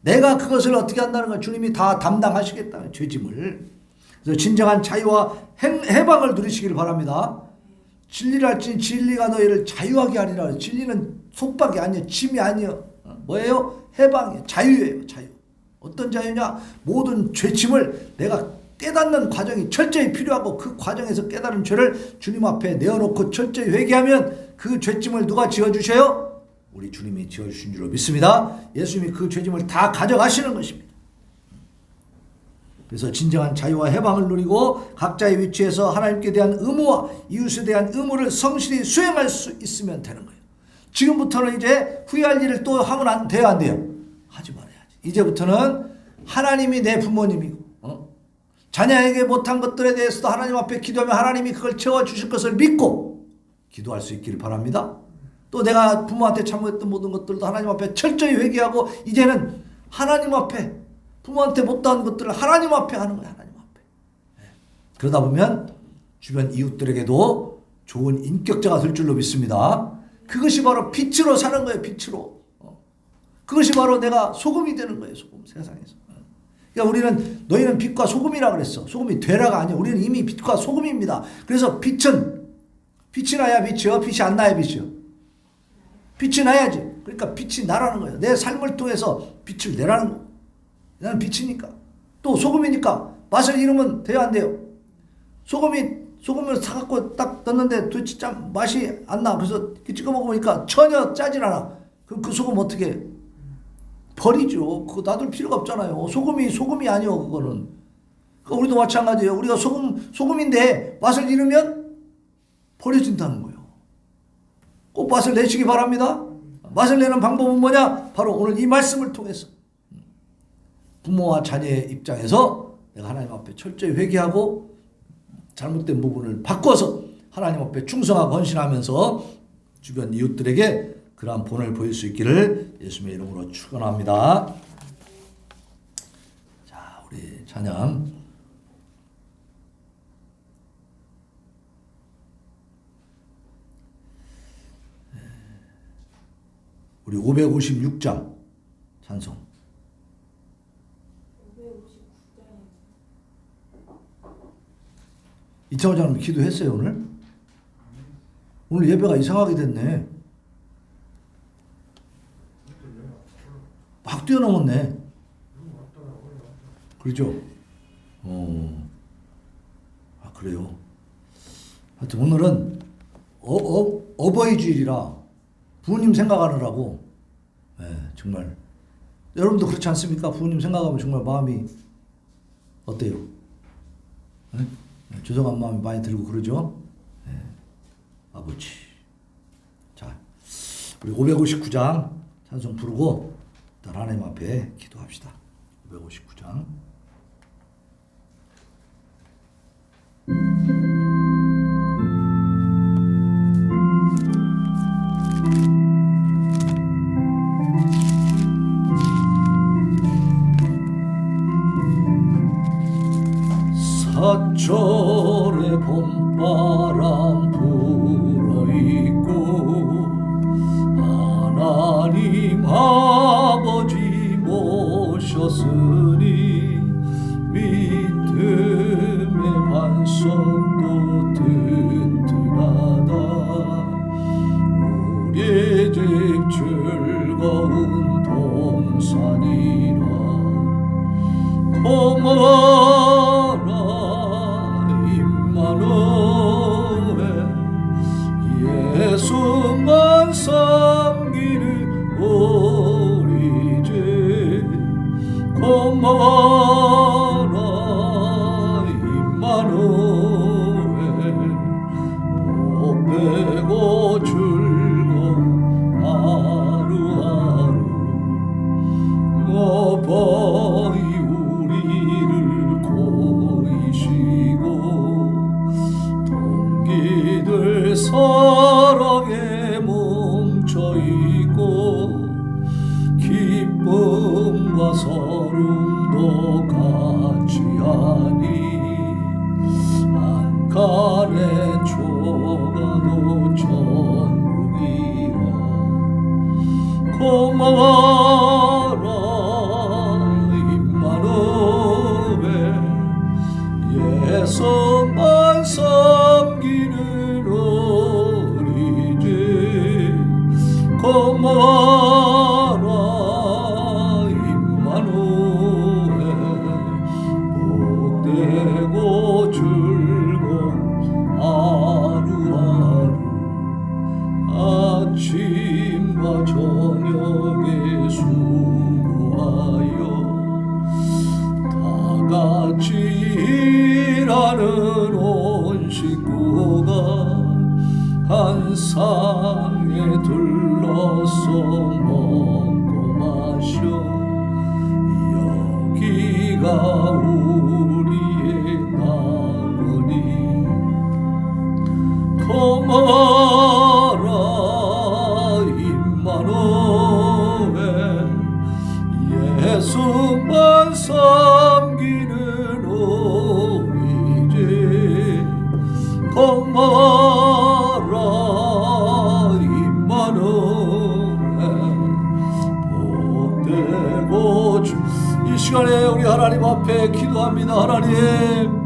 내가 그것을 어떻게 한다는 거 주님이 다 담당하시겠다는 죄짐을. 그래서 진정한 자유와 해방을 누리시길 바랍니다. 진리를 알지니 진리가 너희를 자유하게 하리라. 진리는 속박이 아니에요. 짐이 아니에요. 뭐예요? 해방이에요. 자유예요. 자유. 어떤 자유냐? 모든 죄짐을 내가 깨닫는 과정이 철저히 필요하고 그 과정에서 깨달은 죄를 주님 앞에 내어놓고 철저히 회개하면 그 죄짐을 누가 지어주셔요? 우리 주님이 지어주신 줄로 믿습니다. 예수님이 그 죄짐을 다 가져가시는 것입니다. 그래서 진정한 자유와 해방을 누리고 각자의 위치에서 하나님께 대한 의무와 이웃에 대한 의무를 성실히 수행할 수 있으면 되는 거예요. 지금부터는 이제 후회할 일을 또 하면 안 돼요, 안 돼요? 하지 말아야지. 이제부터는 하나님이 내 부모님이고 자녀에게 못한 것들에 대해서도 하나님 앞에 기도하면 하나님이 그걸 채워주실 것을 믿고 기도할 수 있기를 바랍니다. 또 내가 부모한테 잘못했던 모든 것들도 하나님 앞에 철저히 회개하고 이제는 하나님 앞에 부모한테 못한 것들을 하나님 앞에 하는 거예요. 하나님 앞에. 그러다 보면 주변 이웃들에게도 좋은 인격자가 될 줄로 믿습니다. 그것이 바로 빛으로 사는 거예요. 빛으로. 그것이 바로 내가 소금이 되는 거예요. 소금 세상에서. 그러니까 우리는 너희는 빛과 소금이라 그랬어. 소금이 되라가 아니야. 우리는 이미 빛과 소금입니다. 그래서 빛이 나야 빛이요. 빛이 안 나야 빛이요. 빛이 나야지. 그러니까 빛이 나라는 거예요. 내 삶을 통해서 빛을 내라는 거. 나는 빛이니까. 또 소금이니까 맛을 잃으면 돼요, 안 돼요? 소금을 사갖고 딱 넣는데 도대체 참 맛이 안 나. 그래서 찍어 먹어보니까 전혀 짜질 않아. 그럼 그 소금 어떻게 해? 버리죠. 그거 놔둘 필요가 없잖아요. 소금이 아니요, 그거는. 우리도 마찬가지예요. 우리가 소금인데 맛을 잃으면 버려진다는 거예요. 꼭 맛을 내시기 바랍니다. 맛을 내는 방법은 뭐냐? 바로 오늘 이 말씀을 통해서 부모와 자녀의 입장에서 내가 하나님 앞에 철저히 회개하고 잘못된 부분을 바꿔서 하나님 앞에 충성하고 헌신하면서 주변 이웃들에게 그러한 본을 보일 수 있기를 예수님의 이름으로 축원합니다. 자, 우리 찬양 우리 556장 찬송. 559장. 이창호 장님 기도했어요 오늘? 오늘 예배가 이상하게 됐네. 막 뛰어넘었네. 그렇죠? 그래요. 하여튼 오늘은 어버이 주일이라 부모님 생각하느라고 정말 여러분도 그렇지 않습니까? 부모님 생각하면 정말 마음이 어때요? 죄송한 마음이 많이 들고 그러죠? 아버지. 자, 우리 559장 찬송 부르고 하나님 앞에 기도합시다. 559장. 사철의 봄바람 불어있고 하나님 아버지 모셨으니 믿음의 반석도 든든하다. 우리 집 즐거운 동산이라 고마워라 임마누엘 예수만 섬기는 우리 집 고마워라 임마누엘 복되고 즐거운 하루하루 어버이 우리를 고이시고 동기들 사랑에 뭉쳐있고 기쁨과 서름도 같이 하니 한간의 조가도 천국이라 고마워라 예수만 섬기는 어린이집 고마워라 임마누엘 복되고 즐거운 하루하루 아침과 저녁에 수고하여 다같이 일하는 온 식구가 한 상에 둘러서 먹고 마셔 여기가 우리의 나머니 고마워라 임마누엘 예수만 섬기는 우리집 고마워라 임마누엘 복되고 이 시간에 우리 하나님 앞에 기도합니다. 하나님,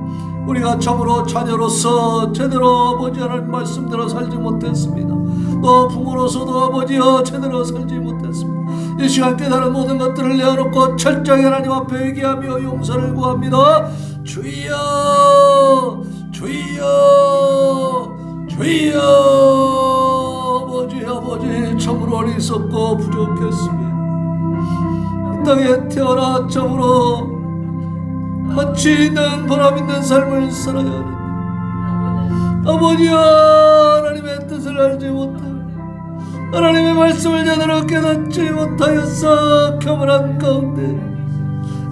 우리가 참으로 자녀로서 제대로 아버지 하나님 말씀대로 살지 못했습니다. 또 부모로서도 아버지여 제대로 살지 못했습니다. 이 시간 깨달은 모든 것들을 내어놓고 철저히 하나님 앞에 회개하며 용서를 구합니다. 주여 주여 주여 아버지 참으로 어리석고 부족했습니다. 이 땅에 태어나 참으로 가치 있는 보람 있는 삶을 살아야 하는데 아버지여 하나님의 뜻을 알지 못하고 하나님의 말씀을 제대로 깨닫지 못하였어. 교만한 가운데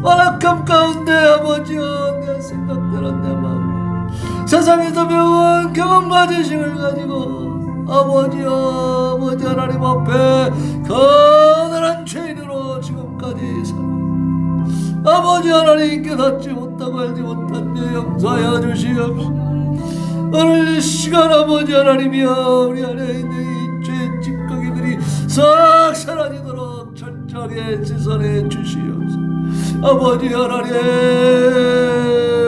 완악함 가운데 아버지여 내 생각대로 내 마음 세상에서 배운 경험과 지식을 가지고 아버지여 아버지 하나님 앞에 거대한 죄인으로 지금까지 살아 아버지 하나님 깨닫지 못하고 알지 못한 죄 용서하여 주시옵소서. 오늘 이 시간 아버지 하나님이여 우리 안에 있는 이 죄 찌꺼기들이 싹 사라지도록 철저하게 씻어내 주시옵소서. 아버지 하나님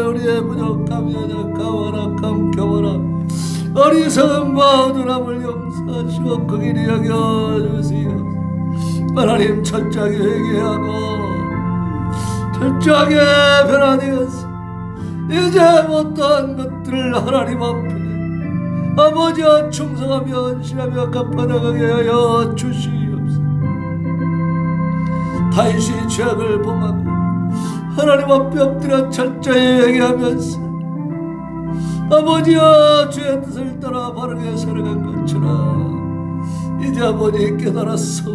우리의 부족함 연약함 완악함 교만함 어리석은 마음을 용서하시고 긍휼히 여겨주시옵소서. 하나님 철저하게 회개하고 철저하게 변화되었어. 이제 못한 것들을 하나님 앞에 아버지와 충성하며 헌신하며 갚아나가게 하여 주시옵소서. 다윗이 죄악을 범하고 하나님 앞에 엎드려 철저히 회개하면서 아버지와 주의 뜻을 따라 바르게 살아간 것처럼 이제 아버지 깨달았어.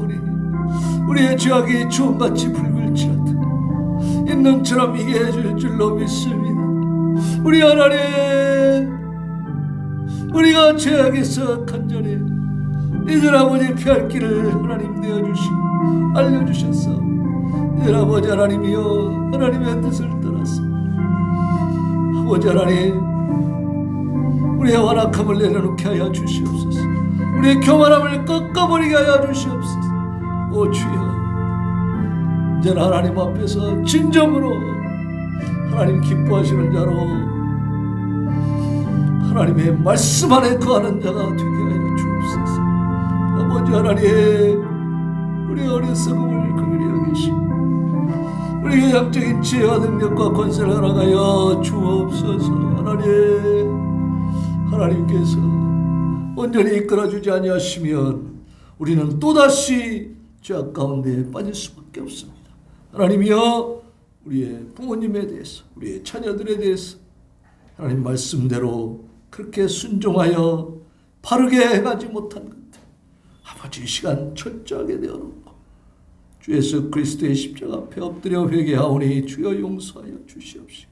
우리의 죄악이 주홍같이 붉을지어다 있는 처럼 이게 해줄 줄로 믿습니다. 우리 하나님 우리가 죄악에서 간절히 이제 아버지 피할 길을 하나님 내어주시고 알려주셨어. 이제 아버지 하나님이여 하나님의 뜻을 따라서 아버지 하나님 우리의 완악함을 내려놓게 하여 주시옵소서. 우리의 교만함을 꺾어버리게 하여 주시옵소서. 오 주여 이제 하나님 앞에서 진정으로 하나님 기뻐하시는 자로 하나님의 말씀 안에 거하는 자가 되게 하여 주옵소서. 아버지 하나님 우리 어리석음을 긍휼히 여기시고 우리의 영적인 지혜와 능력과 권세를 허락하여 주옵소서. 하나님께서 온전히 이끌어주지 아니하시면 우리는 또다시 죄악 가운데 빠질 수밖에 없습니다. 하나님이여 우리의 부모님에 대해서 우리의 자녀들에 대해서 하나님 말씀대로 그렇게 순종하여 바르게 행하지 못한 것들 아버지 이 시간 철저하게 내어놓고 주 예수 그리스도의 십자가 앞에 엎드려 회개하오니 주여 용서하여 주시옵시고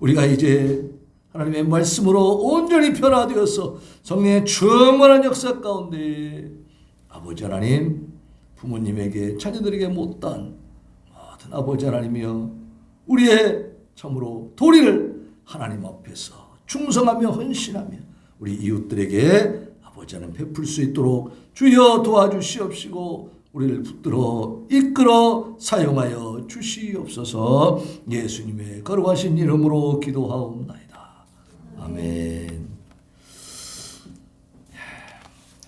우리가 이제 하나님의 말씀으로 온전히 변화되어서 성령의 충만한 역사 가운데 아버지 하나님 부모님에게 자녀들에게 못다한 모든 아버지 하나님이여 우리의 참으로 도리를 하나님 앞에서 충성하며 헌신하며 우리 이웃들에게 아버지 하나님 베풀 수 있도록 주여 도와주시옵시고 우리를 붙들어 이끌어 사용하여 주시옵소서. 예수님의 거룩하신 이름으로 기도하옵나이다. 아멘.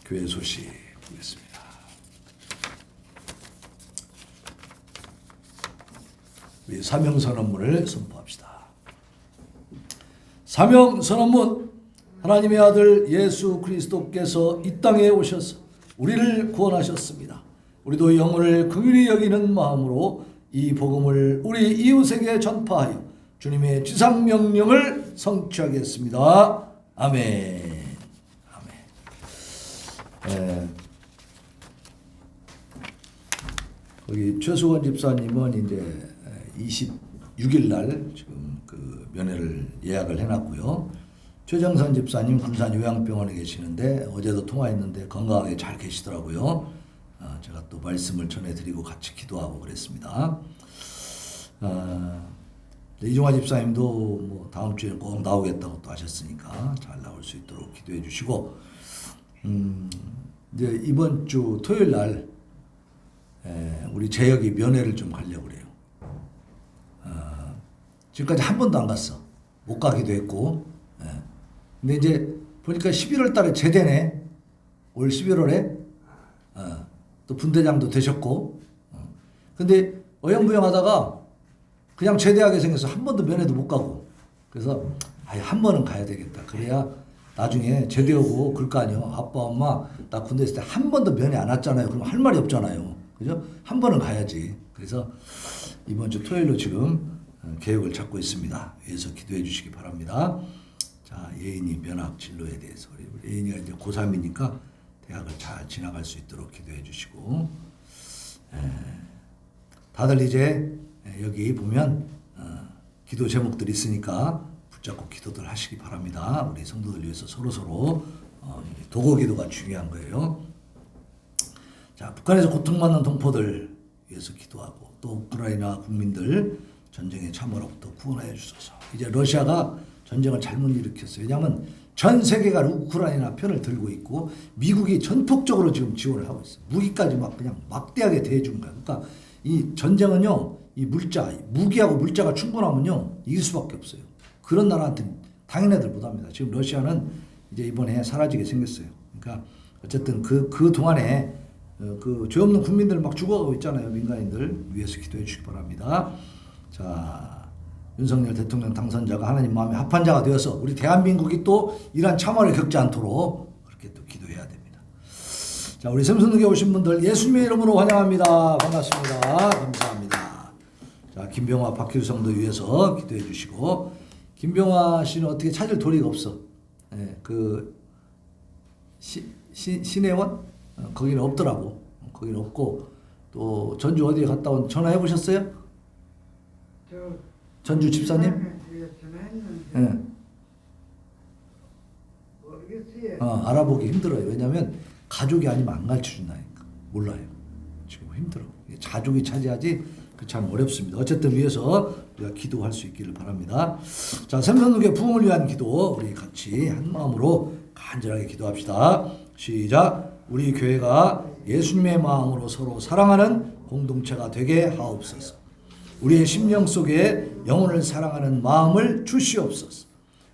교회 소식 보겠습니다. 우리 사명 선언문을 선포합시다. 사명 선언문. 하나님의 아들 예수 그리스도께서 이 땅에 오셔서 우리를 구원하셨습니다. 우리도 영혼을 긍휼히 여기는 마음으로 이 복음을 우리 이웃에게 전파하여 주님의 지상 명령을 성취하겠습니다. 아멘. 아멘. 거기 최수건 집사님은 이제 26일 날 지금 그 면회를 예약을 해놨고요. 최정선 집사님 군산 요양병원에 계시는데 어제도 통화했는데 건강하게 잘 계시더라고요. 제가 또 말씀을 전해드리고 같이 기도하고 그랬습니다. 이종화 집사님도 뭐 다음 주에 꼭 나오겠다고 또 하셨으니까 잘 나올 수 있도록 기도해 주시고, 이제 이번 주 토요일 날 우리 재혁이 면회를 좀 가려고 그래요. 지금까지 한 번도 안 갔어. 못 가기도 했고. 근데 이제 보니까 11월 달에 제대네. 올 11월에. 또 분대장도 되셨고. 근데 어영부영 하다가 그냥 제대하게 생겨서 한 번도 면회도 못 가고. 그래서 아예 한 번은 가야 되겠다. 그래야 나중에 제대하고 그럴 거 아니에요. 아빠, 엄마, 나 군대 있을 때 한 번도 면회 안 왔잖아요. 그럼 할 말이 없잖아요. 그죠? 한 번은 가야지. 그래서 이번 주 토요일로 지금 계획을 잡고 있습니다. 위해서 기도해 주시기 바랍니다. 자, 예인이 면학 진로에 대해서 우리 예인이가 이제 고3이니까 대학을 잘 지나갈 수 있도록 기도해 주시고, 다들 이제 여기 보면 기도 제목들이 있으니까 붙잡고 기도들 하시기 바랍니다. 우리 성도들 위해서 서로 도고 기도가 중요한 거예요. 자, 북한에서 고통받는 동포들 위해서 기도하고, 또 우크라이나 국민들 전쟁의 참호로부터 구원하여 주소서. 이제 러시아가 전쟁을 잘못 일으켰어요. 왜냐하면 전 세계가 우크라이나 편을 들고 있고 미국이 전폭적으로 지금 지원을 하고 있어요. 무기까지 막 그냥 막대하게 대해준 거야. 그러니까 이 전쟁은요, 이 무기하고 물자가 충분하면요 이길 수밖에 없어요. 그런 나라한테는 당연히들 못합니다. 지금 러시아는 이제 이번에 사라지게 생겼어요. 그러니까 어쨌든 그 동안에 그 죄 없는 국민들 막 죽어가고 있잖아요. 민간인들 위해서 기도해 주시기 바랍니다. 자, 윤석열 대통령 당선자가 하나님 마음에 합한 자가 되어서 우리 대한민국이 또 이러한 참화를 겪지 않도록 그렇게 또 기도해야 됩니다. 자, 우리 샘선동에 오신 분들 예수님의 이름으로 환영합니다. 반갑습니다. 감사합니다. 자, 김병화 박희수 성도 위해서 기도해 주시고, 김병화 씨는 어떻게 찾을 도리가 없어. 그 신혜원? 거기는 없더라고. 거기는 없고, 또 전주 어디에 갔다 온 전화해 보셨어요? 전주 집사님? 전화했는데 모르겠어요. 알아보기 힘들어요. 왜냐하면 가족이 아니면 안 가르쳐준다니까. 몰라요. 지금 힘들어. 가족이 차지하지 그 참 어렵습니다. 어쨌든 위해서 우리가 기도할 수 있기를 바랍니다. 자, 샘선동의 부흥을 위한 기도 우리 같이 한 마음으로 간절하게 기도합시다. 시작. 우리 교회가 예수님의 마음으로 서로 사랑하는 공동체가 되게 하옵소서. 우리의 심령 속에 영혼을 사랑하는 마음을 주시옵소서.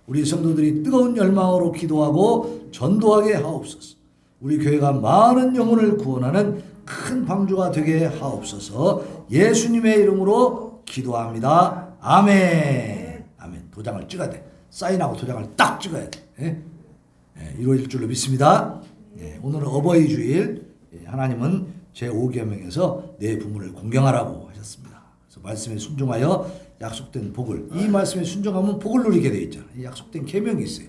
우리 성도들이 뜨거운 열망으로 기도하고 전도하게 하옵소서. 우리 교회가 많은 영혼을 구원하는 큰 방주가 되게 하옵소서. 예수님의 이름으로 기도합니다. 아멘. 아멘. 도장을 찍어야 돼. 사인하고 도장을 딱 찍어야 돼. 이루어질 줄로 믿습니다. 오늘은 어버이 주일. 하나님은 제5계명에서 내 부모를 공경하라고 하셨습니다. 그래서 말씀에 순종하여 약속된 복을, 이 말씀에 순종하면 복을 누리게 돼 있잖아. 약속된 계명이 있어요.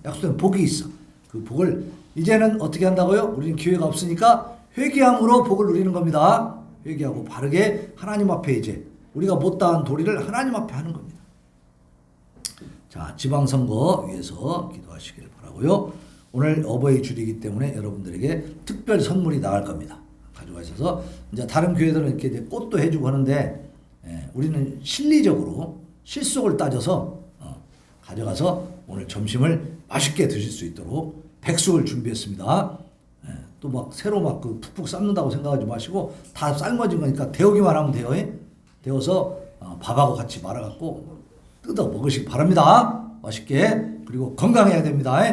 약속된 복이 있어. 그 복을 이제는 어떻게 한다고요? 우리는 기회가 없으니까 회개함으로 복을 누리는 겁니다. 회개하고 바르게 하나님 앞에 이제 우리가 못다한 도리를 하나님 앞에 하는 겁니다. 자, 지방선거 위해서 기도하시길 바라고요. 오늘 어버이 주일이기 때문에 여러분들에게 특별 선물이 나갈 겁니다. 가져가셔서 이제 다른 교회들은 이렇게 이제 꽃도 해주고 하는데, 우리는 실리적으로 실속을 따져서 가져가서 오늘 점심을 맛있게 드실 수 있도록 백숙을 준비했습니다. 또 막 새로 막 그 푹푹 삶는다고 생각하지 마시고 다 삶아진 거니까 데우기만 하면 돼요. 데워서 밥하고 같이 말아갖고 뜯어 먹으시기 바랍니다. 맛있게. 그리고 건강해야 됩니다.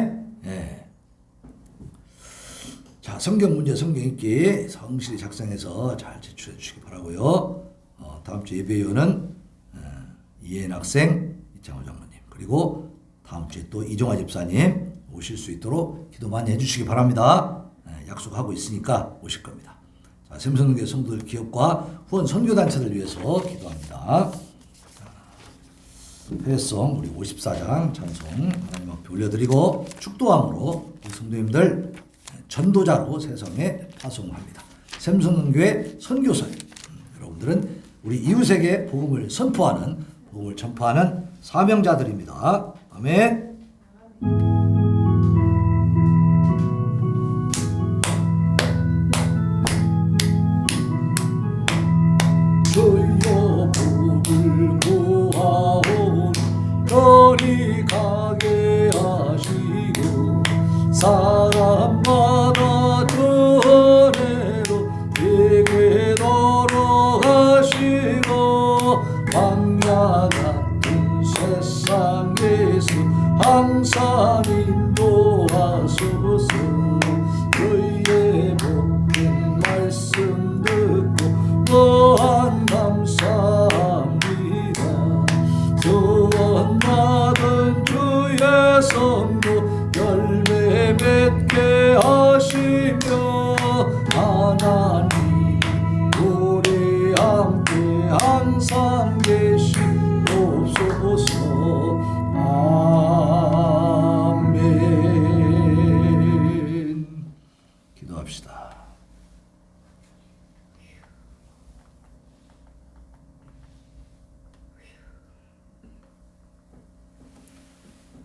예. 자, 성경 문제, 성경 읽기 성실히 작성해서 잘 제출해 주시기 바라고요. 다음 주 예배위원은 이혜인 학생, 이창호 장로님, 그리고 다음 주에 또 이종화 집사님 오실 수 있도록 기도 많이 해주시기 바랍니다. 약속하고 있으니까 오실 겁니다. 자, 샘선교회 성도들 기업과 후원 선교단체를 위해서 기도합니다. 회성 우리 54장 찬송 하나님 앞에 올려드리고 축도함으로 우리 성도님들 전도자로 세상에 파송합니다. 샘선교회 선교사님 여러분들은 우리 이웃에게 복음을 선포하는, 복음을 전파하는 사명자들입니다. 아멘. 주여 복을 구하오니 거리 가게 하시고 사람마다 주 은혜로 내게 돌아가시고 광야 같은 세상에서 항상 인도하소서. 그의 복된 말씀 듣고 또한 감사합니다. 소원 받은 주의 성도 열매 맺게 하시며 하나님 우리 함께 항상 계시옵소서. 아멘. 기도합시다.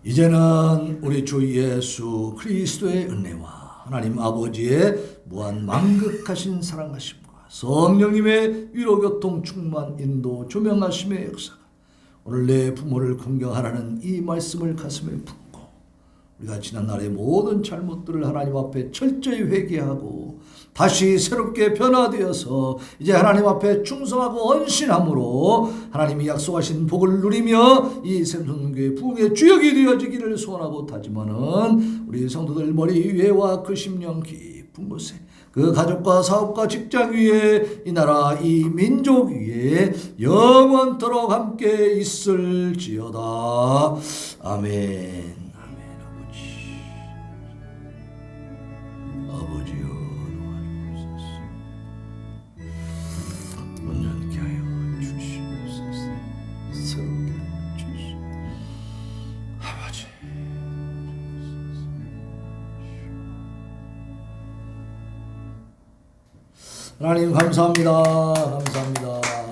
이제는 우리 주 예수 그리스도의 은혜와 하나님 아버지의 무한 만극하신 사랑하심과 성령님의 위로교통 충만 인도 조명하심의 역사가 오늘 내 부모를 긍정하라는 이 말씀을 가슴에 품고 우리가 지난날의 모든 잘못들을 하나님 앞에 철저히 회개하고 다시 새롭게 변화되어서 이제 하나님 앞에 충성하고 헌신함으로 하나님이 약속하신 복을 누리며 이 샘선교회 부흥의 주역이 되어지기를 소원하고 다짐하는 우리 성도들 머리 위에와 그 심령 깊은 곳에 그 가족과 사업과 직장 위에 이 나라 이 민족 위에 영원토록 함께 있을지어다. 아멘. 아버지여 도와주옵소서. 온전케 하여 주시옵소서. 새롭게 주시옵소서. 아버지 하나님 감사합니다. 감사합니다.